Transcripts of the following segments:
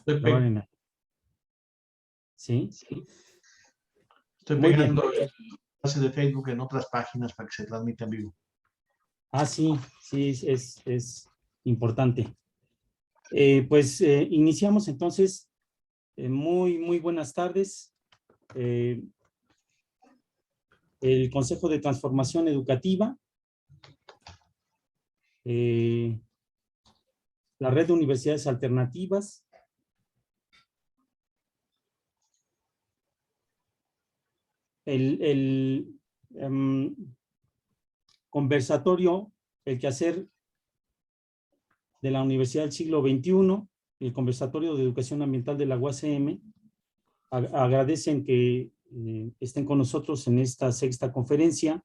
Grabar Estoy, en la- ¿Sí? estoy Muy bien. pegando el enlace de Facebook en otras páginas para que se transmita en vivo. Ah, sí, sí, es importante. Iniciamos entonces. Muy buenas tardes. Eh, el Consejo de Transformación Educativa, eh, la Red de Universidades Alternativas, el conversatorio, el quehacer de la Universidad del Siglo XXI, el conversatorio de educación ambiental de la UACM, agradecen que estén con nosotros en esta sexta conferencia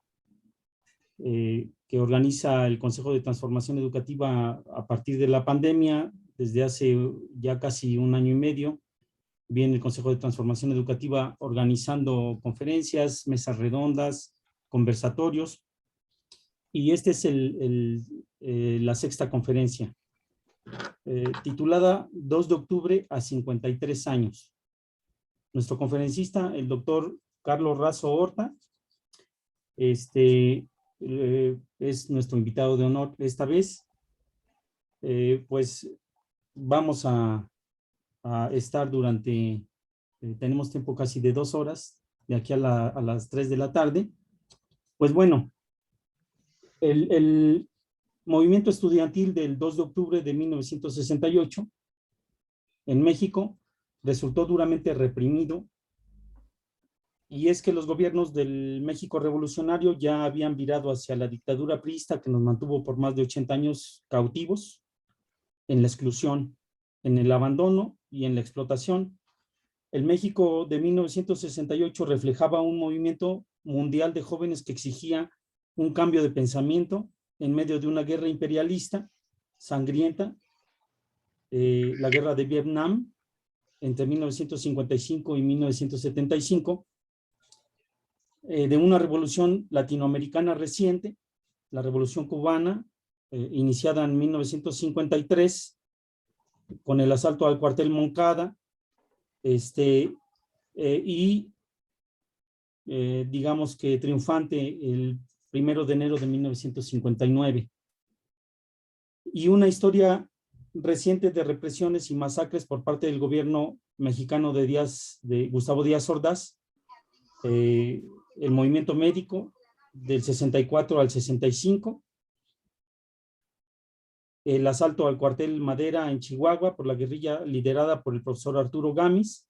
que organiza el Consejo de Transformación Educativa a partir de la pandemia, desde hace ya casi un año y medio. Viene el Consejo de Transformación Educativa organizando conferencias, mesas redondas, conversatorios, y este es la sexta conferencia, titulada 2 de octubre a 53 años. Nuestro conferencista, el doctor Carlos Razo Horta, es nuestro invitado de honor esta vez. Pues vamos a estar tenemos tiempo casi de 2 horas, de aquí a las 3 de la tarde. Pues bueno, el movimiento estudiantil del 2 de octubre de 1968 en México resultó duramente reprimido, y es que los gobiernos del México revolucionario ya habían virado hacia la dictadura priista que nos mantuvo por más de 80 años cautivos en la exclusión, en el abandono y en la explotación. El México de 1968 reflejaba un movimiento mundial de jóvenes que exigía un cambio de pensamiento en medio de una guerra imperialista sangrienta, la guerra de Vietnam entre 1955 y 1975, de una revolución latinoamericana reciente, la Revolución Cubana, iniciada en 1953 con el asalto al cuartel Moncada, y digamos que triunfante el 1 de enero de 1959. Y una historia reciente de represiones y masacres por parte del gobierno mexicano de Gustavo Díaz Ordaz, el movimiento médico del 64 al 65, el asalto al cuartel Madera en Chihuahua por la guerrilla liderada por el profesor Arturo Gamis,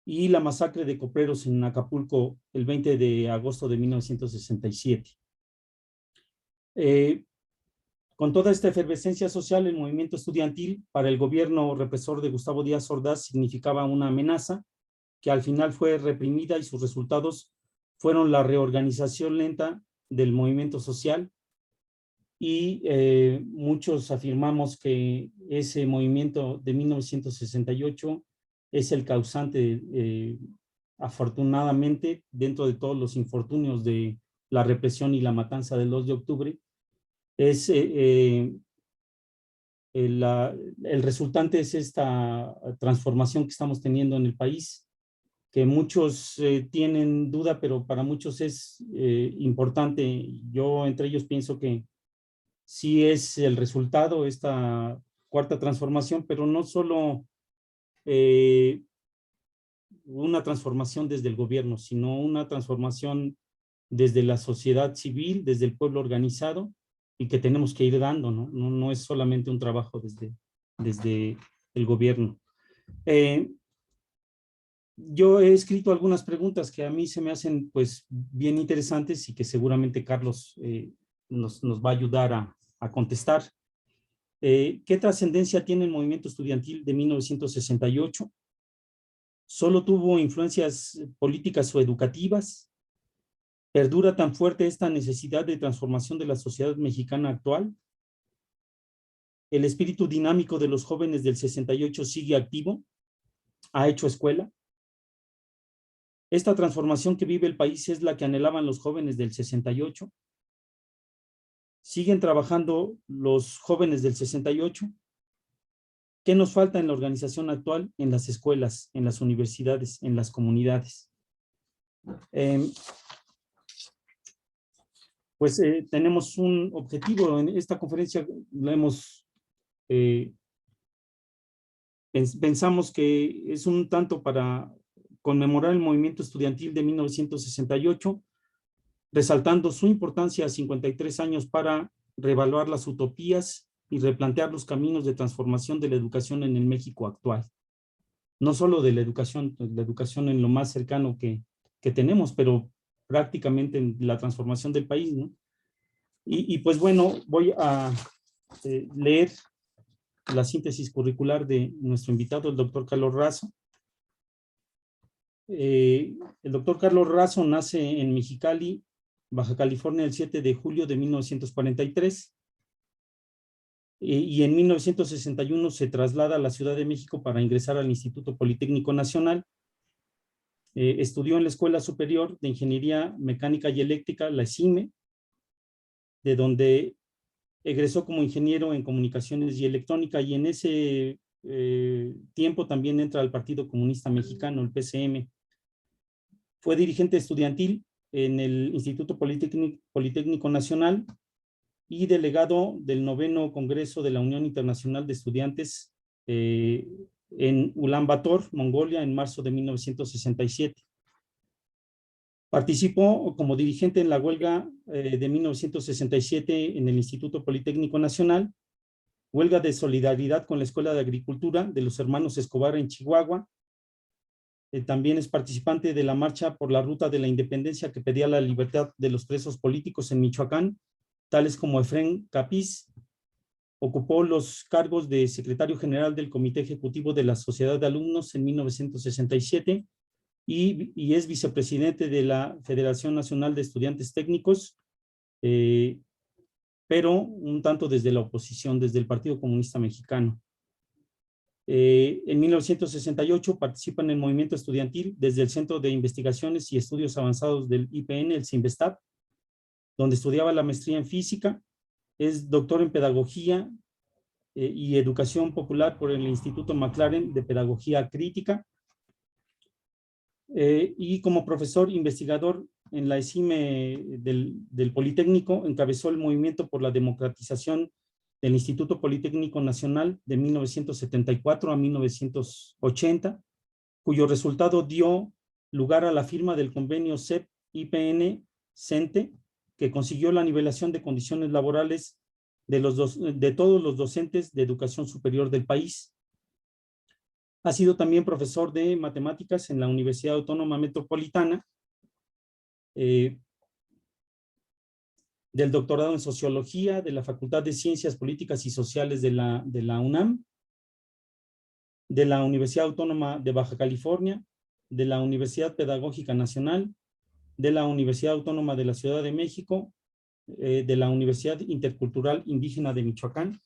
y la masacre de copreros en Acapulco el 20 de agosto de 1967. Con toda esta efervescencia social, el movimiento estudiantil para el gobierno represor de Gustavo Díaz Ordaz significaba una amenaza que al final fue reprimida, y sus resultados fueron la reorganización lenta del movimiento social, y muchos afirmamos que ese movimiento de 1968 es el causante, afortunadamente, dentro de todos los infortunios de la represión y la matanza del 2 de octubre, es el resultante es esta transformación que estamos teniendo en el país, que muchos tienen duda, pero para muchos es importante. Yo entre ellos pienso que sí es el resultado, esta cuarta transformación, pero no solo eh, una transformación desde el gobierno, sino una transformación desde la sociedad civil, desde el pueblo organizado, y que tenemos que ir dando, ¿no? No es solamente un trabajo desde el gobierno. Yo he escrito algunas preguntas que a mí se me hacen pues bien interesantes, y que seguramente Carlos nos va a ayudar a contestar. ¿Qué trascendencia tiene el movimiento estudiantil de 1968? ¿Solo tuvo influencias políticas o educativas? ¿Perdura tan fuerte esta necesidad de transformación de la sociedad mexicana actual? ¿El espíritu dinámico de los jóvenes del 68 sigue activo? ¿Ha hecho escuela? ¿Esta transformación que vive el país es la que anhelaban los jóvenes del 68? ¿Siguen trabajando los jóvenes del 68? ¿Qué nos falta en la organización actual? En las escuelas, en las universidades, en las comunidades. Pues tenemos un objetivo. En esta conferencia la hemos, pensamos que es un tanto para conmemorar el movimiento estudiantil de 1968, resaltando su importancia a 53 años para reevaluar las utopías y replantear los caminos de transformación de la educación en el México actual. No solo de la educación en lo más cercano que tenemos, pero prácticamente en la transformación del país, ¿no? Y pues bueno, voy a leer la síntesis curricular de nuestro invitado, el doctor Carlos Razo. El doctor Carlos Razo nace en Mexicali, Baja California, el 7 de julio de 1943. Y en 1961 se traslada a la Ciudad de México para ingresar al Instituto Politécnico Nacional. Estudió en la Escuela Superior de Ingeniería Mecánica y Eléctrica, la ESIME, de donde egresó como ingeniero en comunicaciones y electrónica, y en ese tiempo también entra al Partido Comunista Mexicano, el PCM. Fue dirigente estudiantil en el Instituto Politécnico Nacional y delegado del 9º Congreso de la Unión Internacional de Estudiantes en Ulan Bator, Mongolia, en marzo de 1967. Participó como dirigente en la huelga de 1967 en el Instituto Politécnico Nacional, huelga de solidaridad con la Escuela de Agricultura de los Hermanos Escobar en Chihuahua. También es participante de la marcha por la Ruta de la Independencia que pedía la libertad de los presos políticos en Michoacán, tales como Efrén Capiz. Ocupó los cargos de secretario general del Comité Ejecutivo de la Sociedad de Alumnos en 1967 y es vicepresidente de la Federación Nacional de Estudiantes Técnicos, pero un tanto desde la oposición, desde el Partido Comunista Mexicano. En 1968 participa en el movimiento estudiantil desde el Centro de Investigaciones y Estudios Avanzados del IPN, el CINVESTAP, donde estudiaba la maestría en física. Es doctor en pedagogía y educación popular por el Instituto McLaren de Pedagogía Crítica, y como profesor investigador en la ESIME del Politécnico, encabezó el movimiento por la democratización del Instituto Politécnico Nacional de 1974 a 1980, cuyo resultado dio lugar a la firma del convenio CEP-IPN-CENTE, que consiguió la nivelación de condiciones laborales de todos los docentes de educación superior del país. Ha sido también profesor de matemáticas en la Universidad Autónoma Metropolitana, del doctorado en Sociología de la Facultad de Ciencias Políticas y Sociales de la UNAM, de la Universidad Autónoma de Baja California, de la Universidad Pedagógica Nacional, de la Universidad Autónoma de la Ciudad de México, de la Universidad Intercultural Indígena de Michoacán.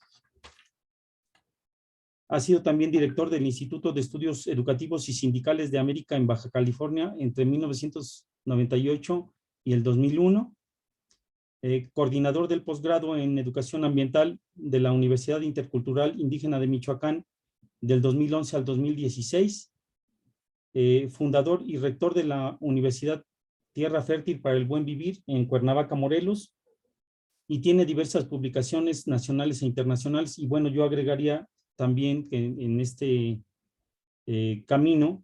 Ha sido también director del Instituto de Estudios Educativos y Sindicales de América en Baja California entre 1998 y el 2001. Coordinador del posgrado en Educación Ambiental de la Universidad Intercultural Indígena de Michoacán del 2011 al 2016. Fundador y rector de la Universidad Tierra Fértil para el Buen Vivir en Cuernavaca, Morelos. Y tiene diversas publicaciones nacionales e internacionales. Y bueno, yo agregaría también que en este camino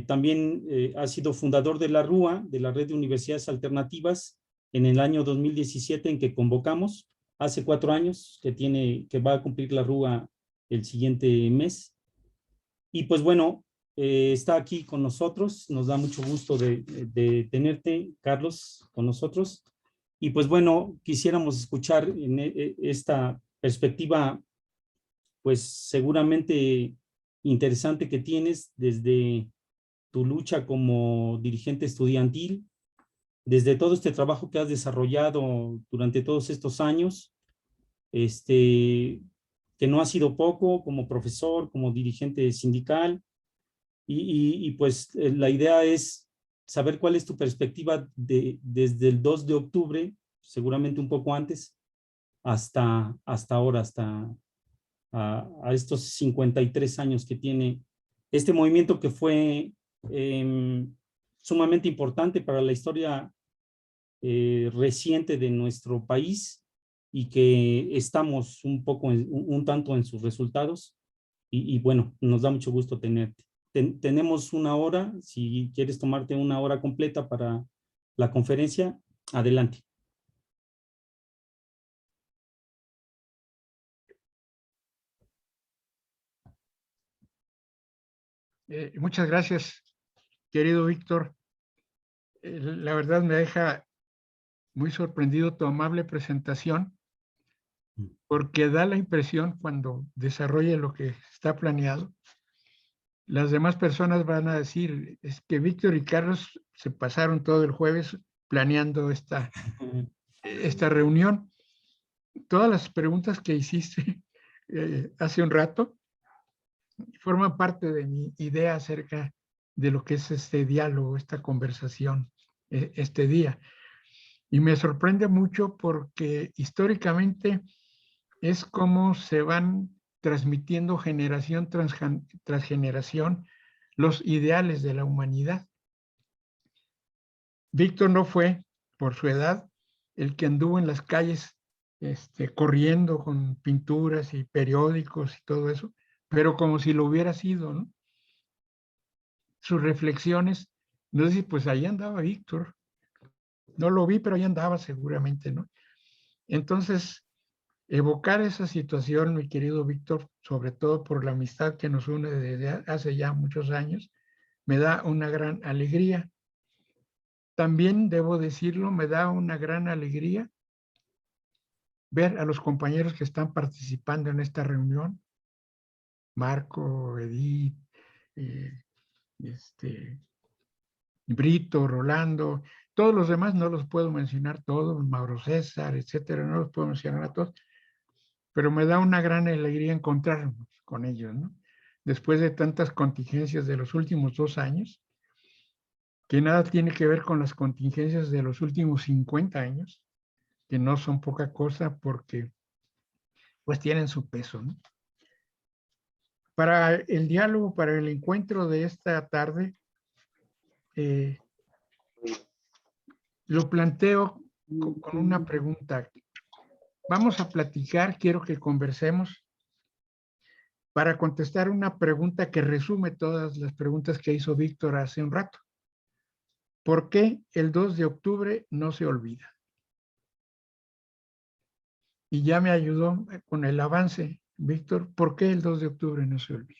también ha sido fundador de la RUA, de la Red de Universidades Alternativas, en el año 2017, en que convocamos, hace 4 años que va a cumplir la RUA el siguiente mes. Y pues bueno, está aquí con nosotros, nos da mucho gusto de tenerte, Carlos, con nosotros. Y pues bueno, quisiéramos escuchar en esta perspectiva, pues seguramente interesante que tienes desde tu lucha como dirigente estudiantil, desde todo este trabajo que has desarrollado durante todos estos años, que no ha sido poco como profesor, como dirigente sindical, y pues la idea es saber cuál es tu perspectiva desde el 2 de octubre, seguramente un poco antes, hasta ahora, a estos 53 años que tiene este movimiento que fue sumamente importante para la historia reciente de nuestro país y que estamos un tanto en sus resultados y bueno, nos da mucho gusto tenerte. Tenemos una hora, si quieres tomarte una hora completa para la conferencia, adelante. Muchas gracias, querido Víctor. La verdad me deja muy sorprendido tu amable presentación, porque da la impresión cuando desarrolle lo que está planeado, las demás personas van a decir, es que Víctor y Carlos se pasaron todo el jueves planeando esta reunión. Todas las preguntas que hiciste hace un rato forman parte de mi idea acerca de lo que es este diálogo, esta conversación, este día. Y me sorprende mucho porque históricamente es como se van transmitiendo generación tras generación los ideales de la humanidad. Víctor no fue, por su edad, el que anduvo en las calles corriendo con pinturas y periódicos y todo eso, pero como si lo hubiera sido, ¿no? Sus reflexiones, no sé si pues ahí andaba Víctor, no lo vi, pero ahí andaba seguramente, ¿no? Entonces, evocar esa situación, mi querido Víctor, sobre todo por la amistad que nos une desde hace ya muchos años, me da una gran alegría. También, debo decirlo, me da una gran alegría ver a los compañeros que están participando en esta reunión, Marco, Edith, Brito, Rolando, todos los demás no los puedo mencionar todos, Mauro César, etcétera, no los puedo mencionar a todos, pero me da una gran alegría encontrarnos con ellos, ¿no? Después de tantas contingencias de los últimos 2 años, que nada tiene que ver con las contingencias de los últimos 50 años, que no son poca cosa porque pues tienen su peso, ¿no? Para el diálogo, para el encuentro de esta tarde, lo planteo con una pregunta. Vamos a platicar, quiero que conversemos para contestar una pregunta que resume todas las preguntas que hizo Víctor hace un rato. ¿Por qué el 2 de octubre no se olvida? Y ya me ayudó con el avance, Víctor, ¿por qué el 2 de octubre no se olvida?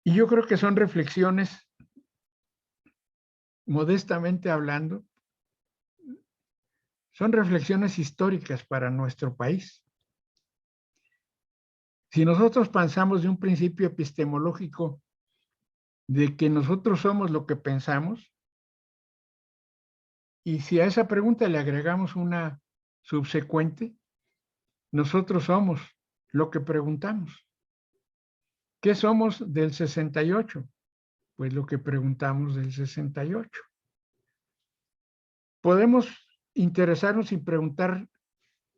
Y yo creo que son reflexiones, modestamente hablando, son reflexiones históricas para nuestro país. Si nosotros pensamos de un principio epistemológico de que nosotros somos lo que pensamos, y si a esa pregunta le agregamos una subsecuente, nosotros somos lo que preguntamos. ¿Qué somos del 68? Pues lo que preguntamos del 68. Podemos interesarnos y preguntar,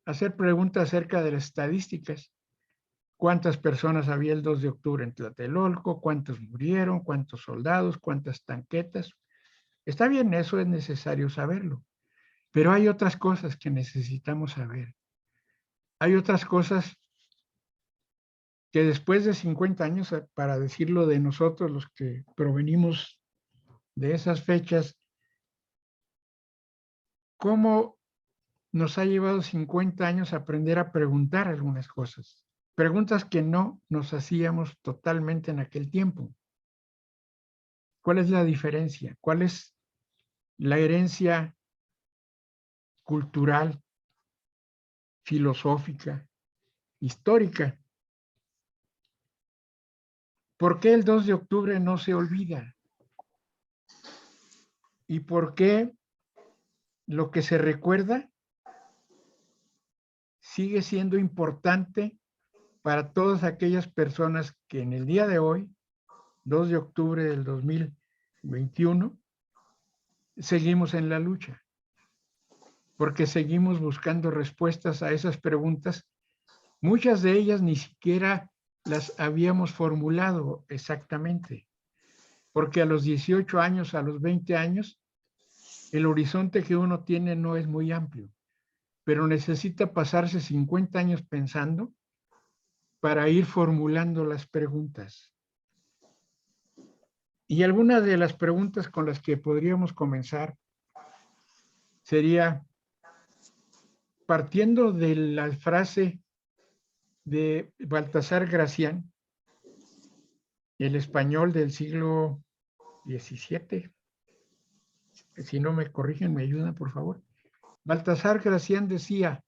hacer preguntas acerca de las estadísticas. ¿Cuántas personas había el 2 de octubre en Tlatelolco? ¿Cuántos murieron? ¿Cuántos soldados? ¿Cuántas tanquetas? Está bien, eso es necesario saberlo. Pero hay otras cosas que necesitamos saber. Hay otras cosas que después de 50 años, para decirlo de nosotros, los que provenimos de esas fechas, ¿cómo nos ha llevado 50 años aprender a preguntar algunas cosas? Preguntas que no nos hacíamos totalmente en aquel tiempo. ¿Cuál es la diferencia? ¿Cuál es la herencia cultural, filosófica, histórica? ¿Por qué el 2 de octubre no se olvida? ¿Y por qué lo que se recuerda sigue siendo importante para todas aquellas personas que en el día de hoy, 2 de octubre del 2021, seguimos en la lucha? Porque seguimos buscando respuestas a esas preguntas Muchas de ellas ni siquiera las habíamos formulado exactamente, porque a los 18 años, a los 20 años, el horizonte que uno tiene no es muy amplio, pero necesita pasarse 50 años pensando para ir formulando las preguntas. Y algunas de las preguntas con las que podríamos comenzar sería, partiendo de la frase de Baltasar Gracián, el español del siglo XVII, si no me corrigen, me ayudan, por favor. Baltasar Gracián decía,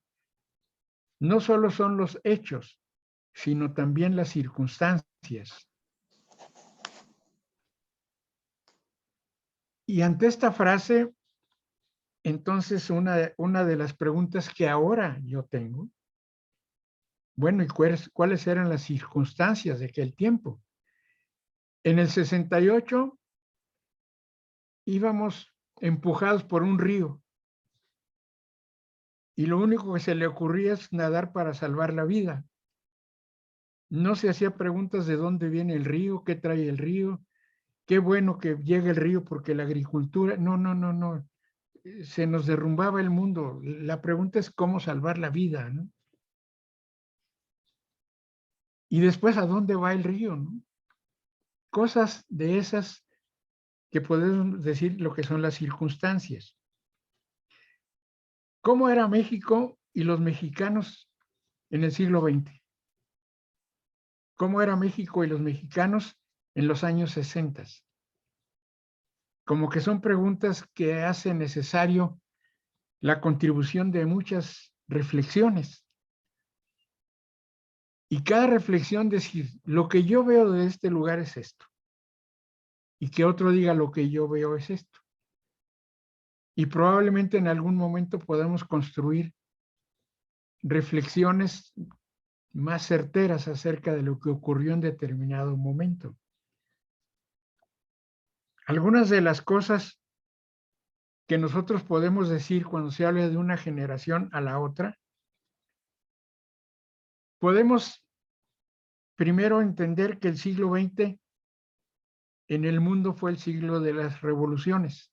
no solo son los hechos, sino también las circunstancias. Y ante esta frase, entonces una de las preguntas que ahora yo tengo, bueno, ¿y cuáles eran las circunstancias de aquel tiempo? En el 68 íbamos empujados por un río y lo único que se le ocurría es nadar para salvar la vida. No se hacía preguntas de dónde viene el río, qué trae el río, qué bueno que llegue el río porque la agricultura, no. Se nos derrumbaba el mundo. La pregunta es cómo salvar la vida, ¿no? Y después, ¿a dónde va el río, no? Cosas de esas que podemos decir lo que son las circunstancias. ¿Cómo era México y los mexicanos en el siglo XX? ¿Cómo era México y los mexicanos en los años 60? Como que son preguntas que hacen necesario la contribución de muchas reflexiones. Y cada reflexión decir, lo que yo veo de este lugar es esto. Y que otro diga, lo que yo veo es esto. Y probablemente en algún momento podamos construir reflexiones más certeras acerca de lo que ocurrió en determinado momento. Algunas de las cosas que nosotros podemos decir cuando se habla de una generación a la otra, podemos primero entender que el siglo XX en el mundo fue el siglo de las revoluciones.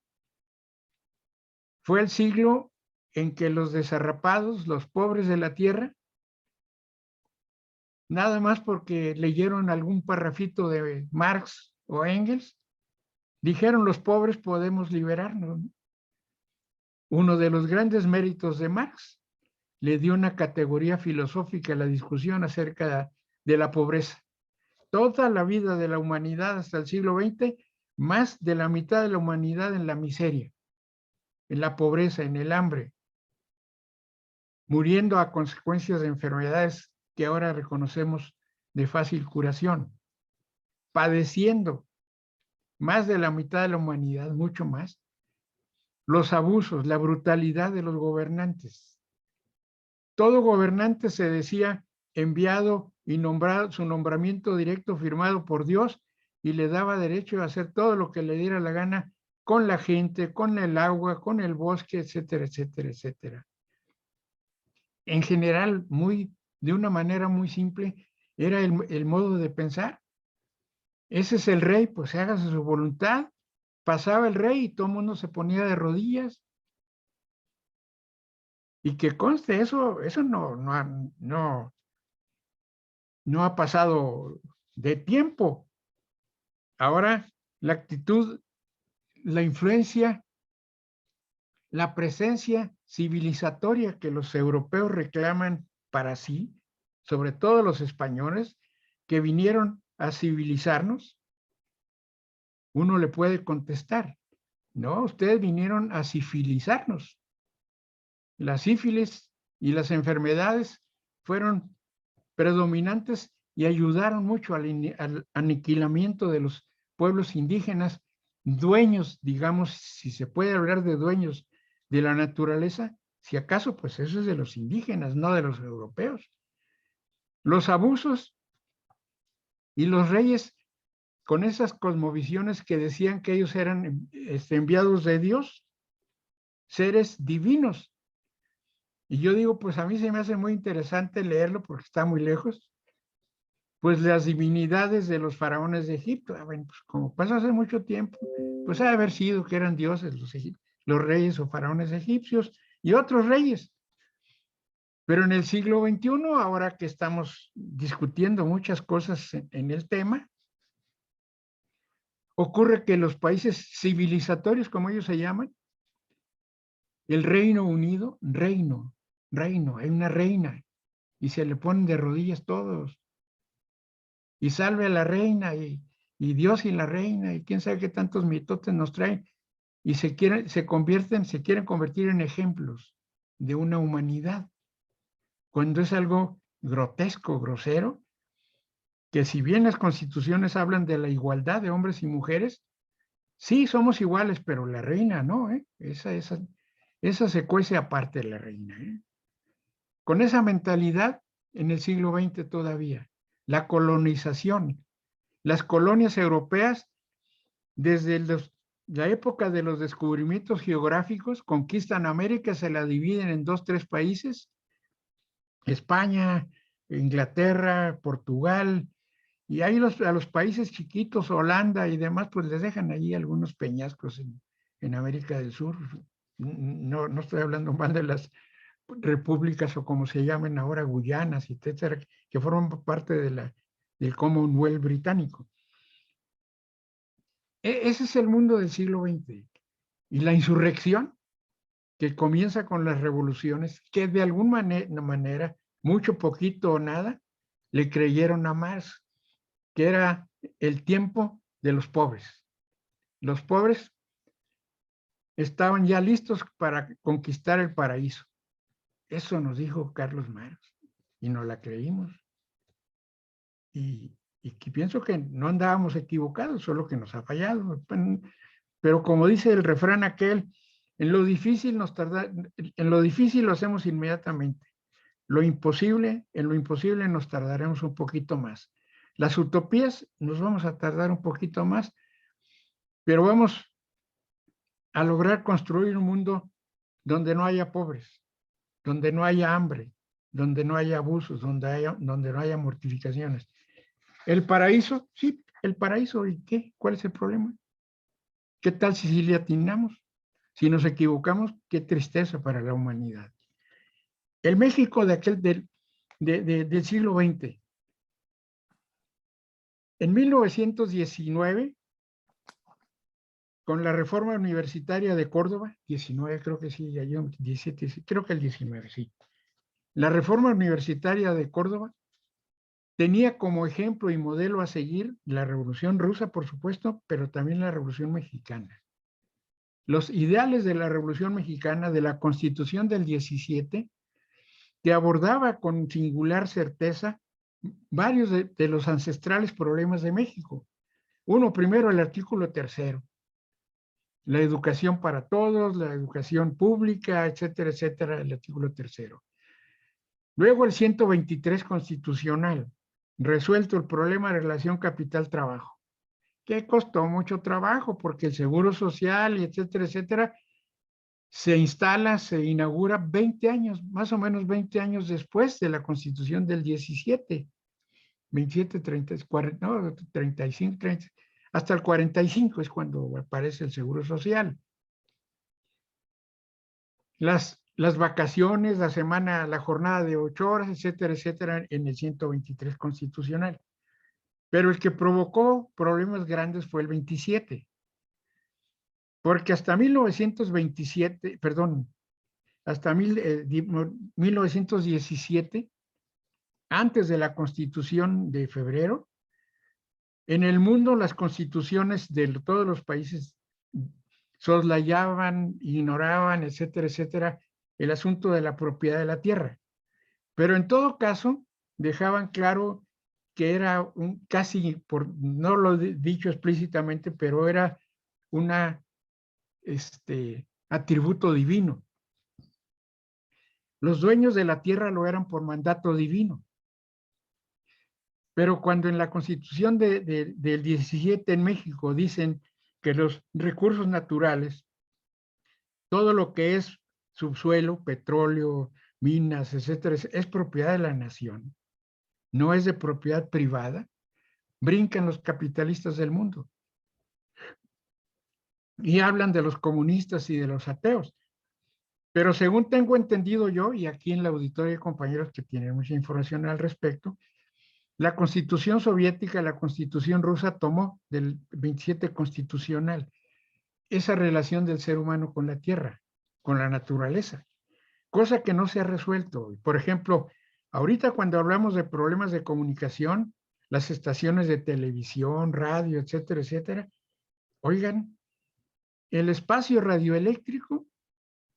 Fue el siglo en que los desarrapados, los pobres de la tierra, nada más porque leyeron algún parrafito de Marx o Engels, dijeron los pobres podemos liberarnos. Uno de los grandes méritos de Marx le dio una categoría filosófica a la discusión acerca de la pobreza. Toda la vida de la humanidad hasta el siglo XX, más de la mitad de la humanidad en la miseria, en la pobreza, en el hambre, muriendo a consecuencias de enfermedades que ahora reconocemos de fácil curación, padeciendo más de la mitad de la humanidad, mucho más, los abusos, la brutalidad de los gobernantes. Todo gobernante se decía enviado y nombrado, su nombramiento directo firmado por Dios, y le daba derecho a hacer todo lo que le diera la gana con la gente, con el agua, con el bosque, etcétera, etcétera, etcétera. En general, de una manera muy simple, era el modo de pensar. Ese es el rey, pues hágase su voluntad. Pasaba el rey y todo el mundo se ponía de rodillas. Y que conste, eso no ha pasado de tiempo. Ahora, la actitud, la influencia, la presencia civilizatoria que los europeos reclaman para sí, sobre todo los españoles, que vinieron a civilizarnos, uno le puede contestar, no, ustedes vinieron a civilizarnos. La sífilis y las enfermedades fueron predominantes y ayudaron mucho al aniquilamiento de los pueblos indígenas, dueños, digamos, si se puede hablar de dueños de la naturaleza, si acaso, pues eso es de los indígenas, no de los europeos. Los abusos y los reyes con esas cosmovisiones que decían que ellos eran enviados de Dios, seres divinos, Y yo digo, pues a mí se me hace muy interesante leerlo porque está muy lejos. Pues las divinidades de los faraones de Egipto. Bueno, pues como pasó hace mucho tiempo, pues ha de haber sido que eran dioses los reyes o faraones egipcios y otros reyes. Pero en el siglo XXI, ahora que estamos discutiendo muchas cosas en el tema, ocurre que los países civilizatorios, como ellos se llaman, el Reino Unido, reino, hay una reina, y se le ponen de rodillas todos, y salve a la reina, y Dios y la reina, y quién sabe qué tantos mitotes nos traen, y se quieren convertir en ejemplos de una humanidad, cuando es algo grotesco, grosero, que si bien las constituciones hablan de la igualdad de hombres y mujeres, sí, somos iguales, pero la reina no, ¿eh? Esa se cuece aparte de la reina, ¿eh? Con esa mentalidad en el siglo XX todavía, la colonización, las colonias europeas, desde la época de los descubrimientos geográficos, conquistan América, se la dividen en 2, 3 países, España, Inglaterra, Portugal, y ahí a los países chiquitos, Holanda y demás, pues les dejan allí algunos peñascos en América del Sur. No estoy hablando mal de las repúblicas o como se llamen ahora, Guyanas, etcétera, que forman parte del Commonwealth británico. Ese es el mundo del siglo XX. Y la insurrección, que comienza con las revoluciones, que de alguna manera, mucho, poquito o nada, le creyeron a Marx, que era el tiempo de los pobres. Los pobres estaban ya listos para conquistar el paraíso. Eso nos dijo Carlos Marx y nos la creímos. Y pienso que no andábamos equivocados, solo que nos ha fallado. Pero como dice el refrán aquel, en lo difícil lo hacemos inmediatamente. En lo imposible nos tardaremos un poquito más. Las utopías nos vamos a tardar un poquito más, pero vamos a lograr construir un mundo donde no haya pobres, donde no haya hambre, donde no haya abusos, donde no haya mortificaciones. El paraíso, sí, el paraíso, ¿y qué? ¿Cuál es el problema? ¿Qué tal si le atinamos? Si nos equivocamos, qué tristeza para la humanidad. El México del siglo XX. En 1919, con la reforma universitaria de Córdoba, 19 creo que sí, 17, creo que el 19, sí. La reforma universitaria de Córdoba tenía como ejemplo y modelo a seguir la Revolución Rusa, por supuesto, pero también la Revolución Mexicana. Los ideales de la Revolución Mexicana, de la Constitución del 17, que abordaba con singular certeza varios de los ancestrales problemas de México. Uno, primero, el artículo 3, la educación para todos, la educación pública, etcétera, etcétera, el artículo 3. Luego el 123 constitucional, resuelto el problema de relación capital-trabajo, que costó mucho trabajo porque el seguro social, y etcétera, etcétera, se inaugura 20 años, más o menos 20 años después de la Constitución del 17, 27, 30, 40, no, 35, 30, hasta el 45 es cuando aparece el Seguro Social. Las vacaciones, la jornada de 8 horas, etcétera, etcétera, en el 123 constitucional. Pero el que provocó problemas grandes fue el 27. Porque hasta 1927, perdón, hasta 1917, antes de la Constitución de febrero, en el mundo las constituciones de todos los países soslayaban, ignoraban, etcétera, etcétera, el asunto de la propiedad de la tierra. Pero en todo caso, dejaban claro que era casi, no lo he dicho explícitamente, pero era un atributo divino. Los dueños de la tierra lo eran por mandato divino. Pero cuando en la Constitución del 17 en México dicen que los recursos naturales, todo lo que es subsuelo, petróleo, minas, etcétera, es propiedad de la nación, no es de propiedad privada. Brincan los capitalistas del mundo y hablan de los comunistas y de los ateos. Pero según tengo entendido yo, y aquí en la auditoría hay compañeros que tienen mucha información al respecto, la Constitución soviética, la Constitución rusa tomó del 27 constitucional esa relación del ser humano con la tierra, con la naturaleza, cosa que no se ha resuelto. Por ejemplo, ahorita cuando hablamos de problemas de comunicación, las estaciones de televisión, radio, etcétera, etcétera, oigan, el espacio radioeléctrico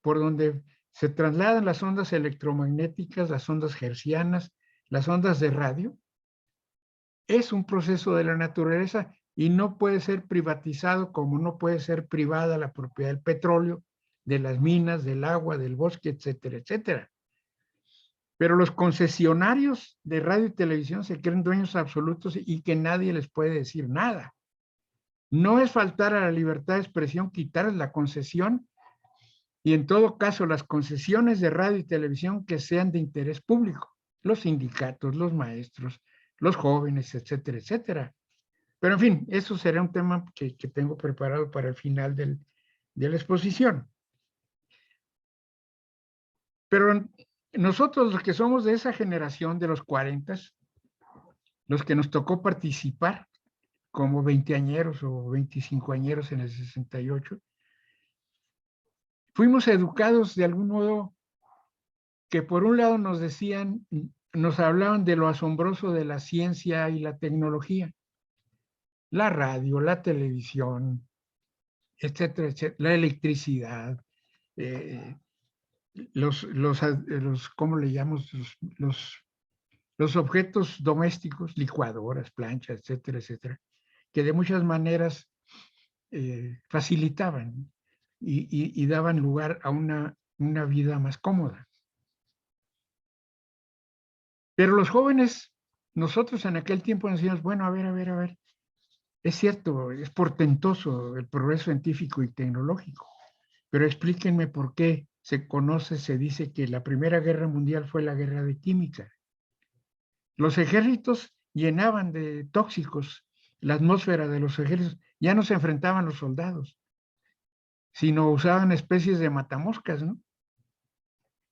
por donde se trasladan las ondas electromagnéticas, las ondas hertzianas, las ondas de radio, es un proceso de la naturaleza y no puede ser privatizado como no puede ser privada la propiedad del petróleo, de las minas, del agua, del bosque, etcétera, etcétera. Pero los concesionarios de radio y televisión se creen dueños absolutos y que nadie les puede decir nada. No es faltar a la libertad de expresión quitarles la concesión y en todo caso las concesiones de radio y televisión que sean de interés público, los sindicatos, los maestros, los jóvenes, etcétera, etcétera. Pero en fin, eso será un tema que tengo preparado para el final de la exposición. Pero nosotros los que somos de esa generación de los 40, los que nos tocó participar como 20añeros o 25añeros en el 68, fuimos educados de algún modo que por un lado nos decían, nos hablaban de lo asombroso de la ciencia y la tecnología, la radio, la televisión, etcétera, etcétera, la electricidad, ¿cómo le llamamos? Los objetos domésticos, licuadoras, planchas, etcétera, etcétera, que de muchas maneras facilitaban y daban lugar a una vida más cómoda. Pero los jóvenes, nosotros en aquel tiempo decíamos, bueno, a ver, es cierto, es portentoso el progreso científico y tecnológico, pero explíquenme por qué se dice que la Primera Guerra Mundial fue la guerra de química. Los ejércitos llenaban de tóxicos la atmósfera de los ejércitos, ya no se enfrentaban los soldados, sino usaban especies de matamoscas, ¿no?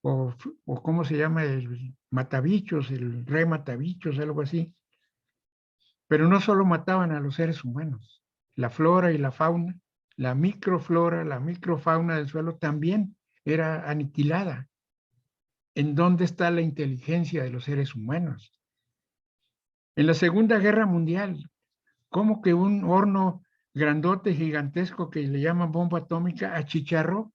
O ¿cómo se llama? El matabichos, el rey matabichos, algo así. Pero no solo mataban a los seres humanos, la flora y la fauna, la microflora, la microfauna del suelo también era aniquilada. ¿En dónde está la inteligencia de los seres humanos? En la Segunda Guerra Mundial, ¿cómo que un horno grandote, gigantesco, que le llaman bomba atómica, achicharró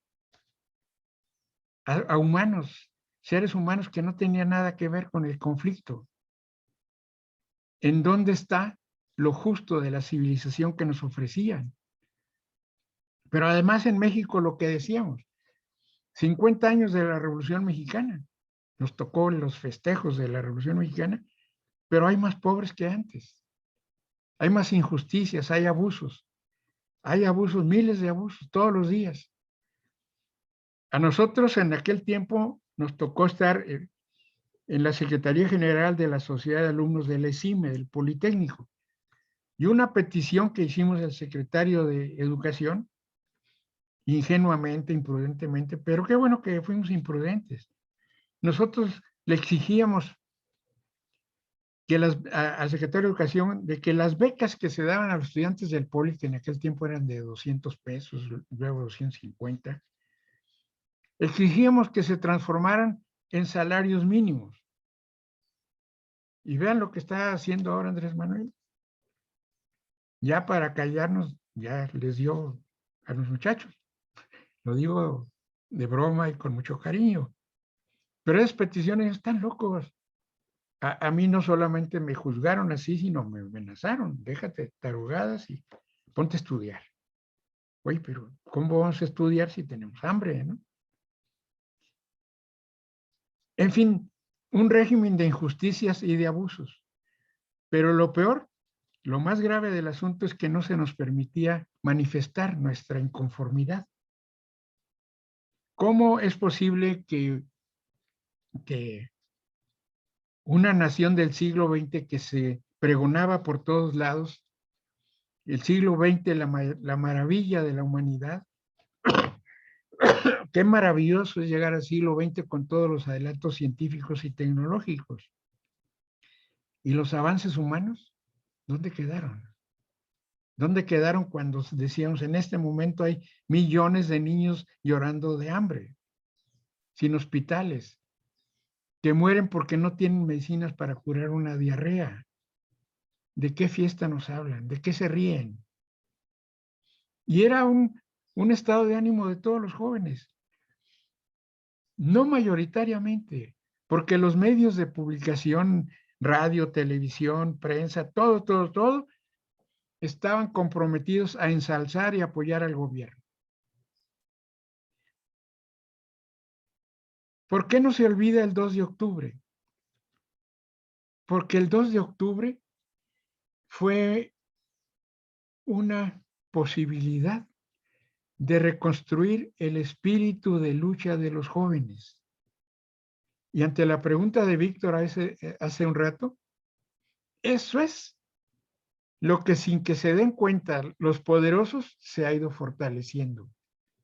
a humanos, seres humanos que no tenían nada que ver con el conflicto? ¿En dónde está lo justo de la civilización que nos ofrecían? Pero además en México lo que decíamos, 50 años de la Revolución Mexicana, nos tocó los festejos de la Revolución Mexicana, pero hay más pobres que antes. Hay más injusticias, hay abusos, miles de abusos todos los días. A nosotros en aquel tiempo nos tocó estar en la Secretaría General de la Sociedad de Alumnos del ESIME, del Politécnico, y una petición que hicimos al secretario de Educación, ingenuamente, imprudentemente, pero qué bueno que fuimos imprudentes. Nosotros le exigíamos que al secretario de Educación de que las becas que se daban a los estudiantes del Poli, que en aquel tiempo eran de 200 pesos, luego 250, exigíamos que se transformaran en salarios mínimos. Y vean lo que está haciendo ahora Andrés Manuel. Ya para callarnos, ya les dio a los muchachos. Lo digo de broma y con mucho cariño. Pero esas peticiones están locos. A mí no solamente me juzgaron así, sino me amenazaron. Déjate tarugadas y ponte a estudiar. Oye, pero ¿cómo vamos a estudiar si tenemos hambre, no? En fin, un régimen de injusticias y de abusos. Pero lo peor, lo más grave del asunto es que no se nos permitía manifestar nuestra inconformidad. ¿Cómo es posible que que una nación del siglo XX que se pregonaba por todos lados, el siglo XX, la maravilla de la humanidad. Qué maravilloso es llegar al siglo XX con todos los adelantos científicos y tecnológicos. ¿Y los avances humanos? ¿Dónde quedaron? ¿Dónde quedaron cuando decíamos en este momento hay millones de niños llorando de hambre, sin hospitales, que mueren porque no tienen medicinas para curar una diarrea? ¿De qué fiesta nos hablan? ¿De qué se ríen? Y era un estado de ánimo de todos los jóvenes. No mayoritariamente, porque los medios de publicación, radio, televisión, prensa, todo, estaban comprometidos a ensalzar y apoyar al gobierno. ¿Por qué no se olvida el 2 de octubre? Porque el 2 de octubre fue una posibilidad de reconstruir el espíritu de lucha de los jóvenes. Y ante la pregunta de Víctor hace un rato, eso es lo que sin que se den cuenta los poderosos se ha ido fortaleciendo,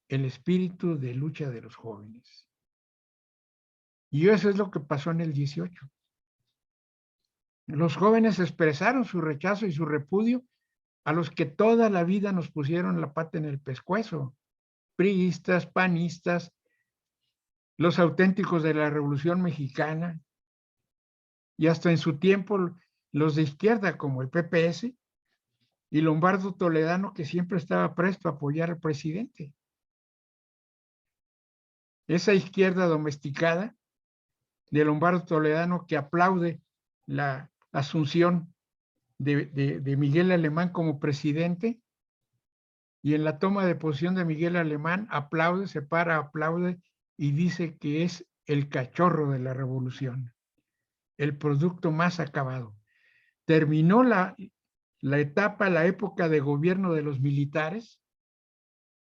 el espíritu de lucha de los jóvenes. Y eso es lo que pasó en el 18. Los jóvenes expresaron su rechazo y su repudio a los que toda la vida nos pusieron la pata en el pescuezo, priistas, panistas, los auténticos de la Revolución Mexicana, y hasta en su tiempo los de izquierda como el PPS y Lombardo Toledano, que siempre estaba presto a apoyar al presidente. Esa izquierda domesticada de Lombardo Toledano que aplaude la asunción de Miguel Alemán como presidente, y en la toma de posición de Miguel Alemán aplaude, se para, aplaude y dice que es el cachorro de la revolución, el producto más acabado. Terminó la etapa, la época de gobierno de los militares,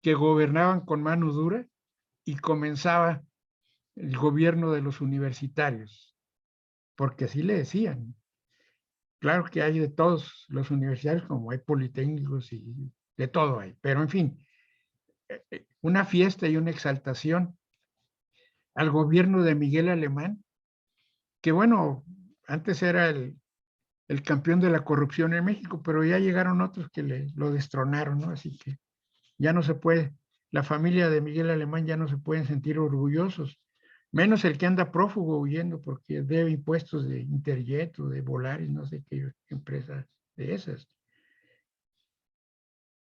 que gobernaban con mano dura, y comenzaba el gobierno de los universitarios, porque así le decían. Claro que hay de todos los universitarios, como hay politécnicos y de todo hay, pero en fin, una fiesta y una exaltación al gobierno de Miguel Alemán, que bueno, antes era el campeón de la corrupción en México, pero ya llegaron otros que lo destronaron, ¿no? Así que ya no se puede, la familia de Miguel Alemán ya no se pueden sentir orgullosos, menos el que anda prófugo huyendo porque debe impuestos de Interjet o de Volaris, no sé qué empresa de esas.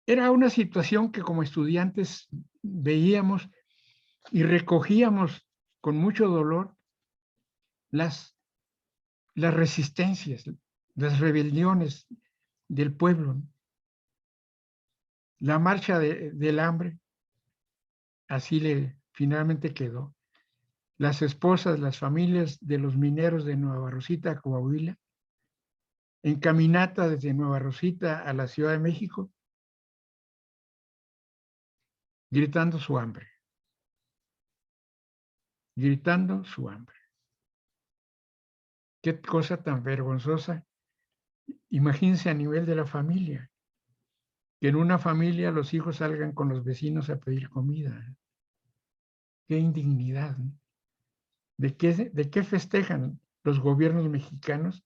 Era una situación que como estudiantes veíamos y recogíamos con mucho dolor las resistencias, las rebeliones del pueblo. La marcha del hambre, así finalmente quedó. Las esposas, las familias de los mineros de Nueva Rosita a Coahuila, en caminata desde Nueva Rosita a la Ciudad de México, gritando su hambre. Gritando su hambre. Qué cosa tan vergonzosa. Imagínense a nivel de la familia, que en una familia los hijos salgan con los vecinos a pedir comida. Qué indignidad, ¿no? ¿De qué festejan los gobiernos mexicanos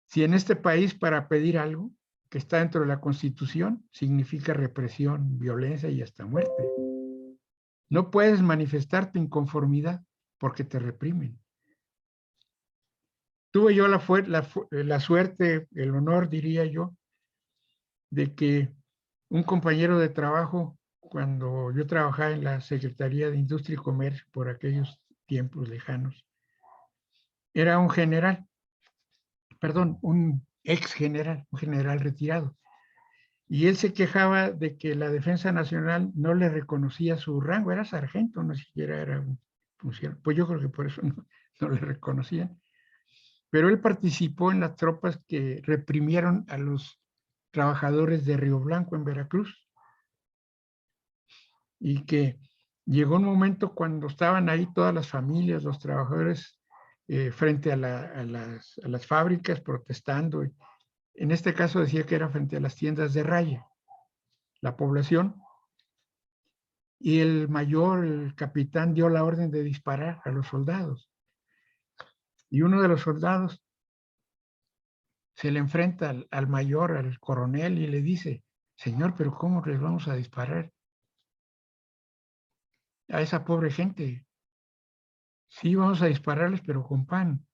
si en este país para pedir algo que está dentro de la Constitución significa represión, violencia y hasta muerte? No puedes manifestar tu inconformidad porque te reprimen. Tuve yo la suerte, el honor, diría yo, de que un compañero de trabajo, cuando yo trabajaba en la Secretaría de Industria y Comercio por aquellos tiempos lejanos, era un general, perdón, un ex general, un general retirado. Y él se quejaba de que la Defensa Nacional no le reconocía su rango, era sargento, no siquiera era un funcionario. Pues yo creo que por eso no le reconocían. Pero él participó en las tropas que reprimieron a los trabajadores de Río Blanco en Veracruz, y que llegó un momento cuando estaban ahí todas las familias, los trabajadores, frente a las fábricas protestando. En este caso decía que era frente a las tiendas de raya, la población. Y el mayor, el capitán, dio la orden de disparar a los soldados. Y uno de los soldados se le enfrenta al mayor, al coronel, y le dice: señor, pero ¿cómo les vamos a disparar a esa pobre gente? Sí, vamos a dispararles, pero con pan.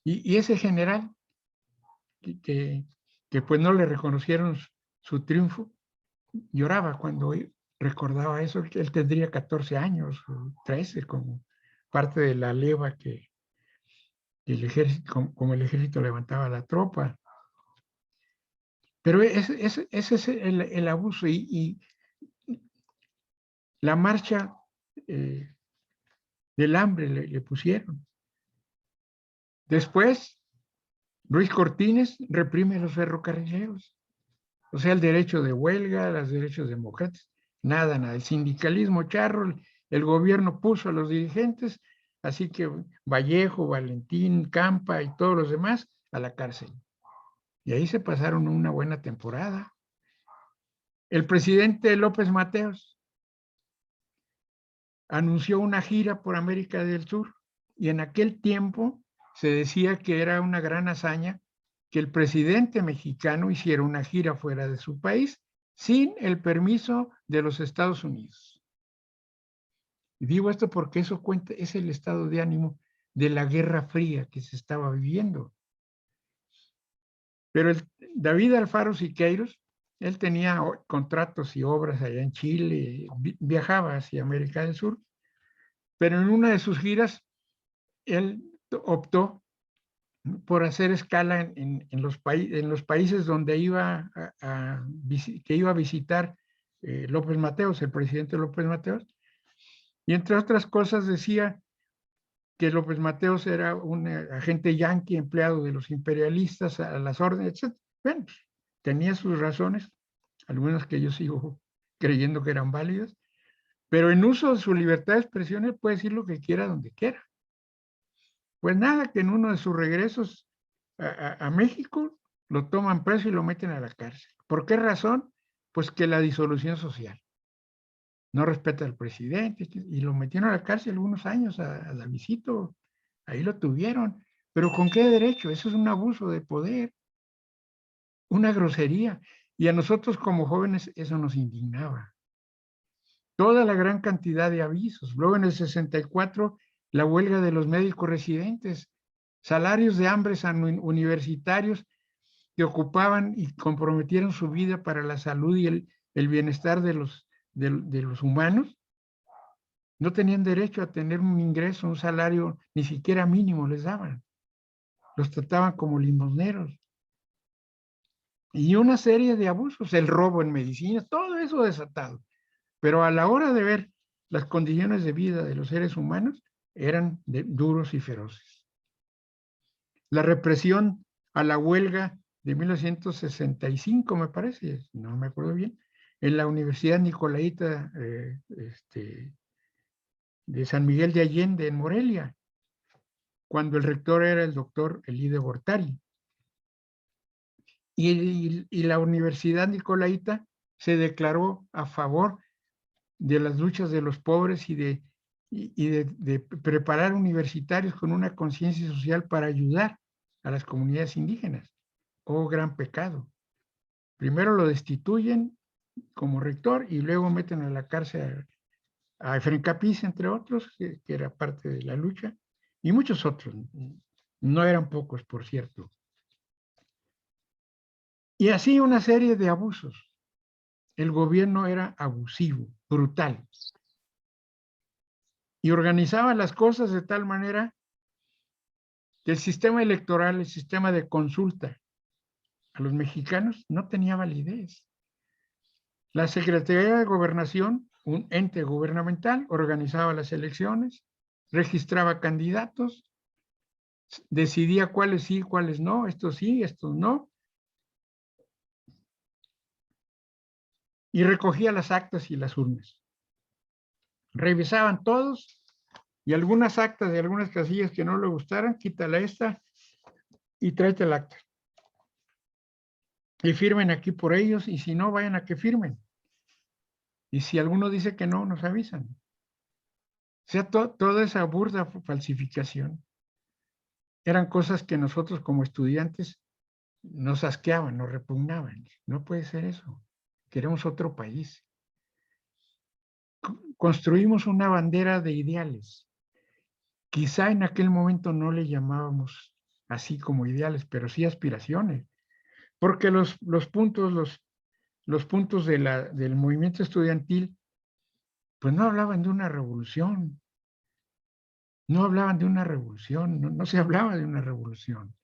Y ese general, que pues no le reconocieron su triunfo, lloraba cuando recordaba eso. Él tendría 14 años, o 13, como parte de la leva que el ejército, como el ejército levantaba la tropa. Pero ese es el abuso. Y la marcha del hambre le pusieron. Después, Ruiz Cortines reprime los ferrocarrileros. O sea, el derecho de huelga, los derechos de mujeres, nada. El sindicalismo charro, el gobierno puso a los dirigentes, así que Vallejo, Valentín, Campa y todos los demás a la cárcel. Y ahí se pasaron una buena temporada. El presidente López Mateos anunció una gira por América del Sur, y en aquel tiempo se decía que era una gran hazaña que el presidente mexicano hiciera una gira fuera de su país sin el permiso de los Estados Unidos. Y digo esto porque eso cuenta, es el estado de ánimo de la Guerra Fría que se estaba viviendo. Pero David Alfaro Siqueiros, él tenía contratos y obras allá en Chile, viajaba hacia América del Sur, pero en una de sus giras él optó por hacer escala en los países donde iba que iba a visitar López Mateos, el presidente López Mateos, y entre otras cosas decía que López Mateos era un agente yanqui empleado de los imperialistas a las órdenes, etc. Bueno, pues, tenía sus razones, algunas que yo sigo creyendo que eran válidas, pero en uso de su libertad de expresión él puede decir lo que quiera donde quiera. Pues nada, que en uno de sus regresos a México lo toman preso y lo meten a la cárcel. ¿Por qué razón? Pues que la disolución social. No respeta al presidente y lo metieron a la cárcel algunos años a Davidcito. Ahí lo tuvieron. ¿Pero con qué derecho? Eso es un abuso de poder, una grosería. Y a nosotros como jóvenes eso nos indignaba. Toda la gran cantidad de avisos. Luego en el 64, la huelga de los médicos residentes, salarios de hambres universitarios que ocupaban y comprometieron su vida para la salud y el bienestar de los humanos, no tenían derecho a tener un ingreso, un salario, ni siquiera mínimo les daban. Los trataban como limosneros. Y una serie de abusos, el robo en medicinas, todo eso desatado. Pero a la hora de ver las condiciones de vida de los seres humanos, eran duros y feroces. La represión a la huelga de 1965, me parece, no me acuerdo bien, en la Universidad Nicolaita de San Miguel de Allende, en Morelia, cuando el rector era el doctor Elide Gortari. Y la Universidad Nicolaita se declaró a favor de las luchas de los pobres y de preparar universitarios con una conciencia social para ayudar a las comunidades indígenas. Oh, gran pecado. Primero lo destituyen como rector y luego meten a la cárcel a Efraín Capiz, entre otros, que era parte de la lucha, y muchos otros. No eran pocos, por cierto. Y así una serie de abusos. El gobierno era abusivo, brutal. Y organizaba las cosas de tal manera que el sistema electoral, el sistema de consulta a los mexicanos no tenía validez. La Secretaría de Gobernación, un ente gubernamental, organizaba las elecciones, registraba candidatos, decidía cuáles sí, cuáles no, estos sí, estos no. y recogía las actas y las urnas. Revisaban todos y algunas actas de algunas casillas que no le gustaran, quítala esta y tráete el acta. Y firmen aquí por ellos, y si no, vayan a que firmen. Y si alguno dice que no, nos avisan. O sea, toda esa burda falsificación eran cosas que nosotros como estudiantes nos asqueaban, nos repugnaban. No puede ser eso. Queremos otro país. Construimos una bandera de ideales. Quizá en aquel momento no le llamábamos así como ideales, pero sí aspiraciones. Porque los puntos del movimiento estudiantil, pues no hablaban de una revolución. No hablaban de una revolución, no se hablaba de una revolución.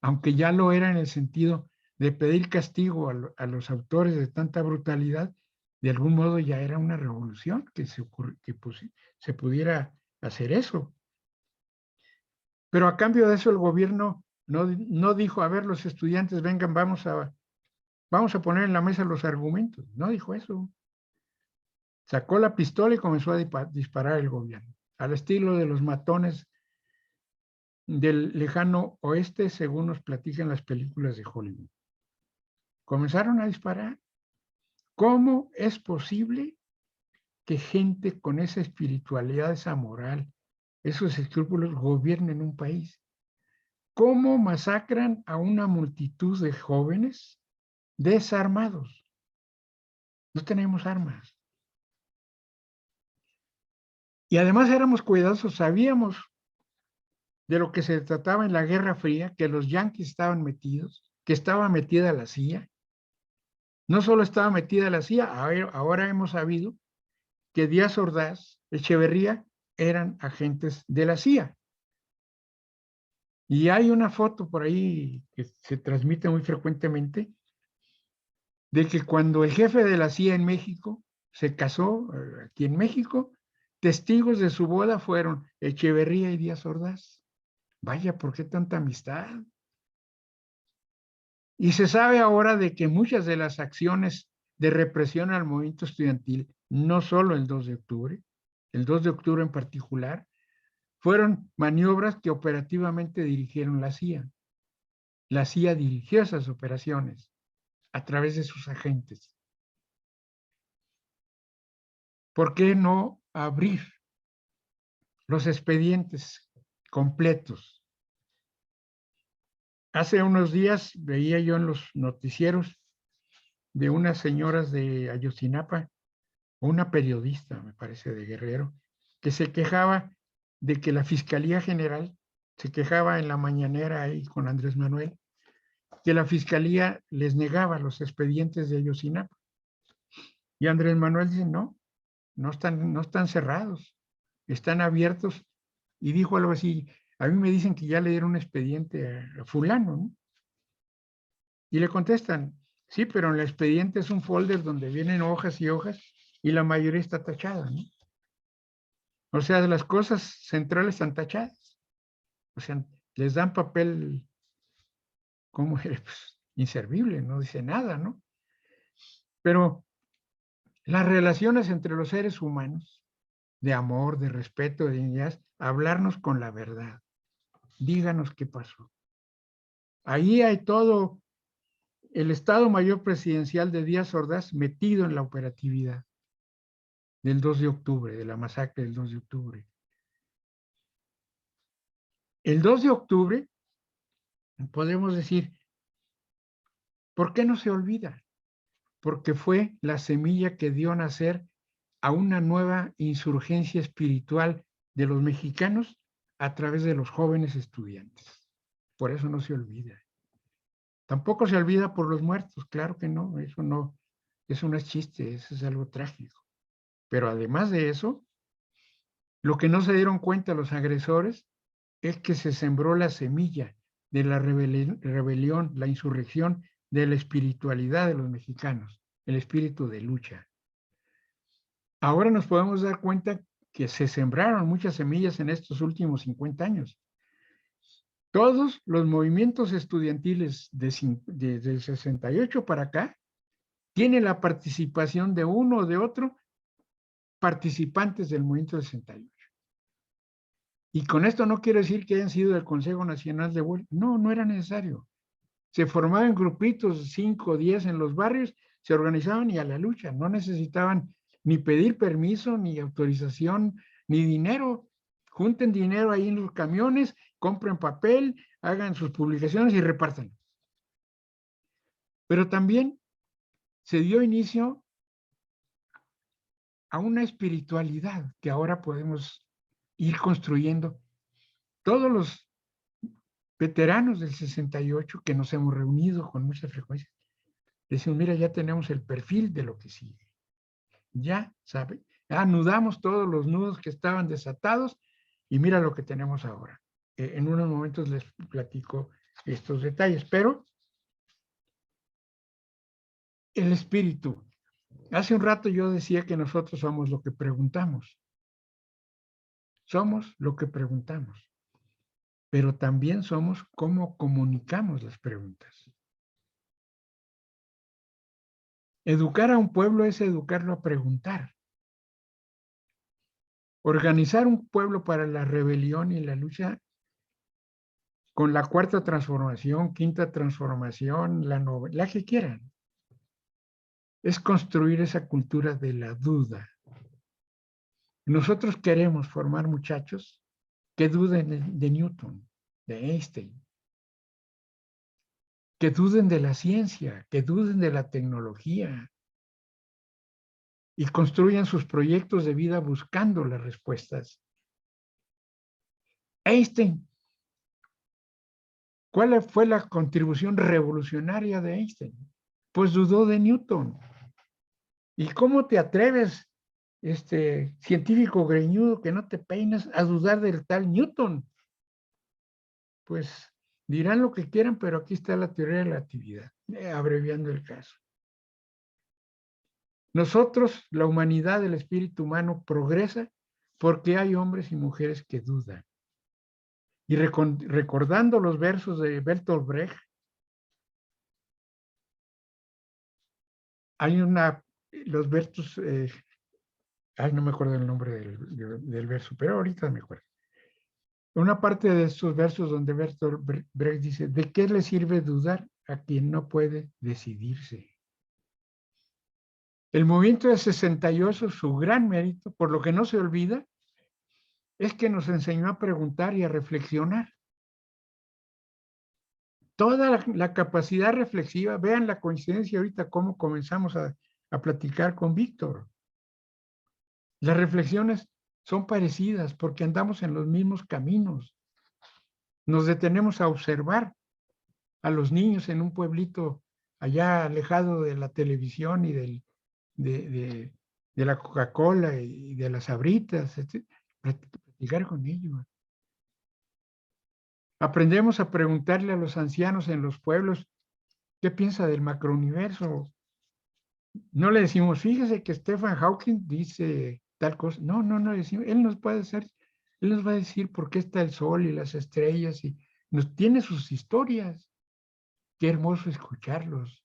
Aunque ya lo era en el sentido de pedir castigo a los autores de tanta brutalidad, de algún modo ya era una revolución que se pudiera hacer eso. Pero a cambio de eso el gobierno no dijo, a ver, los estudiantes, vengan, vamos a poner en la mesa los argumentos. No dijo eso. Sacó la pistola y comenzó a disparar el gobierno, al estilo de los matones del lejano oeste, según nos platican las películas de Hollywood. Comenzaron a disparar. ¿Cómo es posible que gente con esa espiritualidad, esa moral, esos escrúpulos gobiernen un país? ¿Cómo masacran a una multitud de jóvenes desarmados? No tenemos armas. Y además éramos cuidadosos, sabíamos de lo que se trataba en la Guerra Fría, que los yanquis estaban metidos, que estaba metida la CIA. No solo estaba metida la CIA, ahora hemos sabido que Díaz Ordaz, Echeverría, eran agentes de la CIA. Y hay una foto por ahí que se transmite muy frecuentemente de que cuando el jefe de la CIA en México se casó, aquí en México, testigos de su boda fueron Echeverría y Díaz Ordaz. Vaya, ¿por qué tanta amistad? Y se sabe ahora de que muchas de las acciones de represión al movimiento estudiantil, no solo el 2 de octubre, el 2 de octubre en particular, fueron maniobras que operativamente dirigieron la CIA. La CIA dirigió esas operaciones a través de sus agentes. ¿Por qué no abrir los expedientes completos? Hace unos días veía yo en los noticieros de unas señoras de Ayotzinapa, una periodista, me parece, de Guerrero, que se quejaba de que la Fiscalía General, se quejaba en la mañanera ahí con Andrés Manuel, que la Fiscalía les negaba los expedientes de Ayotzinapa. Y Andrés Manuel dice, no están cerrados, están abiertos. Y dijo algo así, a mí me dicen que ya le dieron un expediente a fulano, ¿no? Y le contestan, sí, pero en el expediente es un folder donde vienen hojas y hojas y la mayoría está tachada, ¿no? O sea, las cosas centrales están tachadas. O sea, les dan papel, ¿cómo es? Pues, inservible, no dice nada, ¿no? Pero las relaciones entre los seres humanos, de amor, de respeto, de dignidad, hablarnos con la verdad. Díganos qué pasó. Ahí hay todo el Estado Mayor Presidencial de Díaz Ordaz metido en la operatividad del 2 de octubre, de la masacre del 2 de octubre. El 2 de octubre, podemos decir, ¿por qué no se olvida? Porque fue la semilla que dio nacer a una nueva insurgencia espiritual de los mexicanos a través de los jóvenes estudiantes. Por eso no se olvida. Tampoco se olvida por los muertos, claro que no, eso no es chiste, eso es algo trágico. Pero además de eso, lo que no se dieron cuenta los agresores es que se sembró la semilla de la rebelión, la insurrección de la espiritualidad de los mexicanos, el espíritu de lucha. Ahora nos podemos dar cuenta que se sembraron muchas semillas en estos últimos 50 años. Todos los movimientos estudiantiles desde el 68 para acá tiene la participación de uno o de otro participantes del movimiento del 68. Y con esto no quiero decir que hayan sido del Consejo Nacional de Huelga. No, no era necesario. Se formaban grupitos, 5 o 10 en los barrios, se organizaban y a la lucha. No necesitaban ni pedir permiso, ni autorización, ni dinero. Junten dinero ahí en los camiones, compren papel, hagan sus publicaciones y repartan. Pero también se dio inicio a una espiritualidad que ahora podemos ir construyendo. Todos los veteranos del 68 que nos hemos reunido con mucha frecuencia, decimos, mira, ya tenemos el perfil de lo que sigue. Ya, ¿sabe? Anudamos todos los nudos que estaban desatados y mira lo que tenemos ahora. En unos momentos les platico estos detalles, pero el espíritu. Hace un rato yo decía que nosotros somos lo que preguntamos. Somos lo que preguntamos, pero también somos cómo comunicamos las preguntas. Educar a un pueblo es educarlo a preguntar. Organizar un pueblo para la rebelión y la lucha con la cuarta transformación, quinta transformación, la que quieran, es construir esa cultura de la duda. Nosotros queremos formar muchachos que duden de Newton, de Einstein, que duden de la ciencia, que duden de la tecnología y construyan sus proyectos de vida buscando las respuestas. Einstein, ¿cuál fue la contribución revolucionaria de Einstein? Pues dudó de Newton. ¿Y cómo te atreves, científico greñudo, que no te peinas, a dudar del tal Newton? Pues dirán lo que quieran, pero aquí está la teoría de la relatividad, abreviando el caso. Nosotros, la humanidad, el espíritu humano, progresa porque hay hombres y mujeres que dudan. Y recordando los versos de Bertolt Brecht, hay los versos, no me acuerdo el nombre del verso, pero ahorita me acuerdo. Una parte de estos versos donde Bertolt Brecht dice, ¿de qué le sirve dudar a quien no puede decidirse? El movimiento de 68, su gran mérito, por lo que no se olvida, es que nos enseñó a preguntar y a reflexionar. Toda la capacidad reflexiva, vean la coincidencia ahorita cómo comenzamos a platicar con Víctor. Las reflexiones son parecidas porque andamos en los mismos caminos. Nos detenemos a observar a los niños en un pueblito allá alejado de la televisión y de la Coca-Cola y de las Sabritas, platicar con ellos. Aprendemos a preguntarle a los ancianos en los pueblos qué piensa del macrouniverso. No le decimos, fíjese que Stephen Hawking dice tal cosa. No, decimos, él nos va a decir por qué está el sol y las estrellas y nos tiene sus historias. Qué hermoso escucharlos.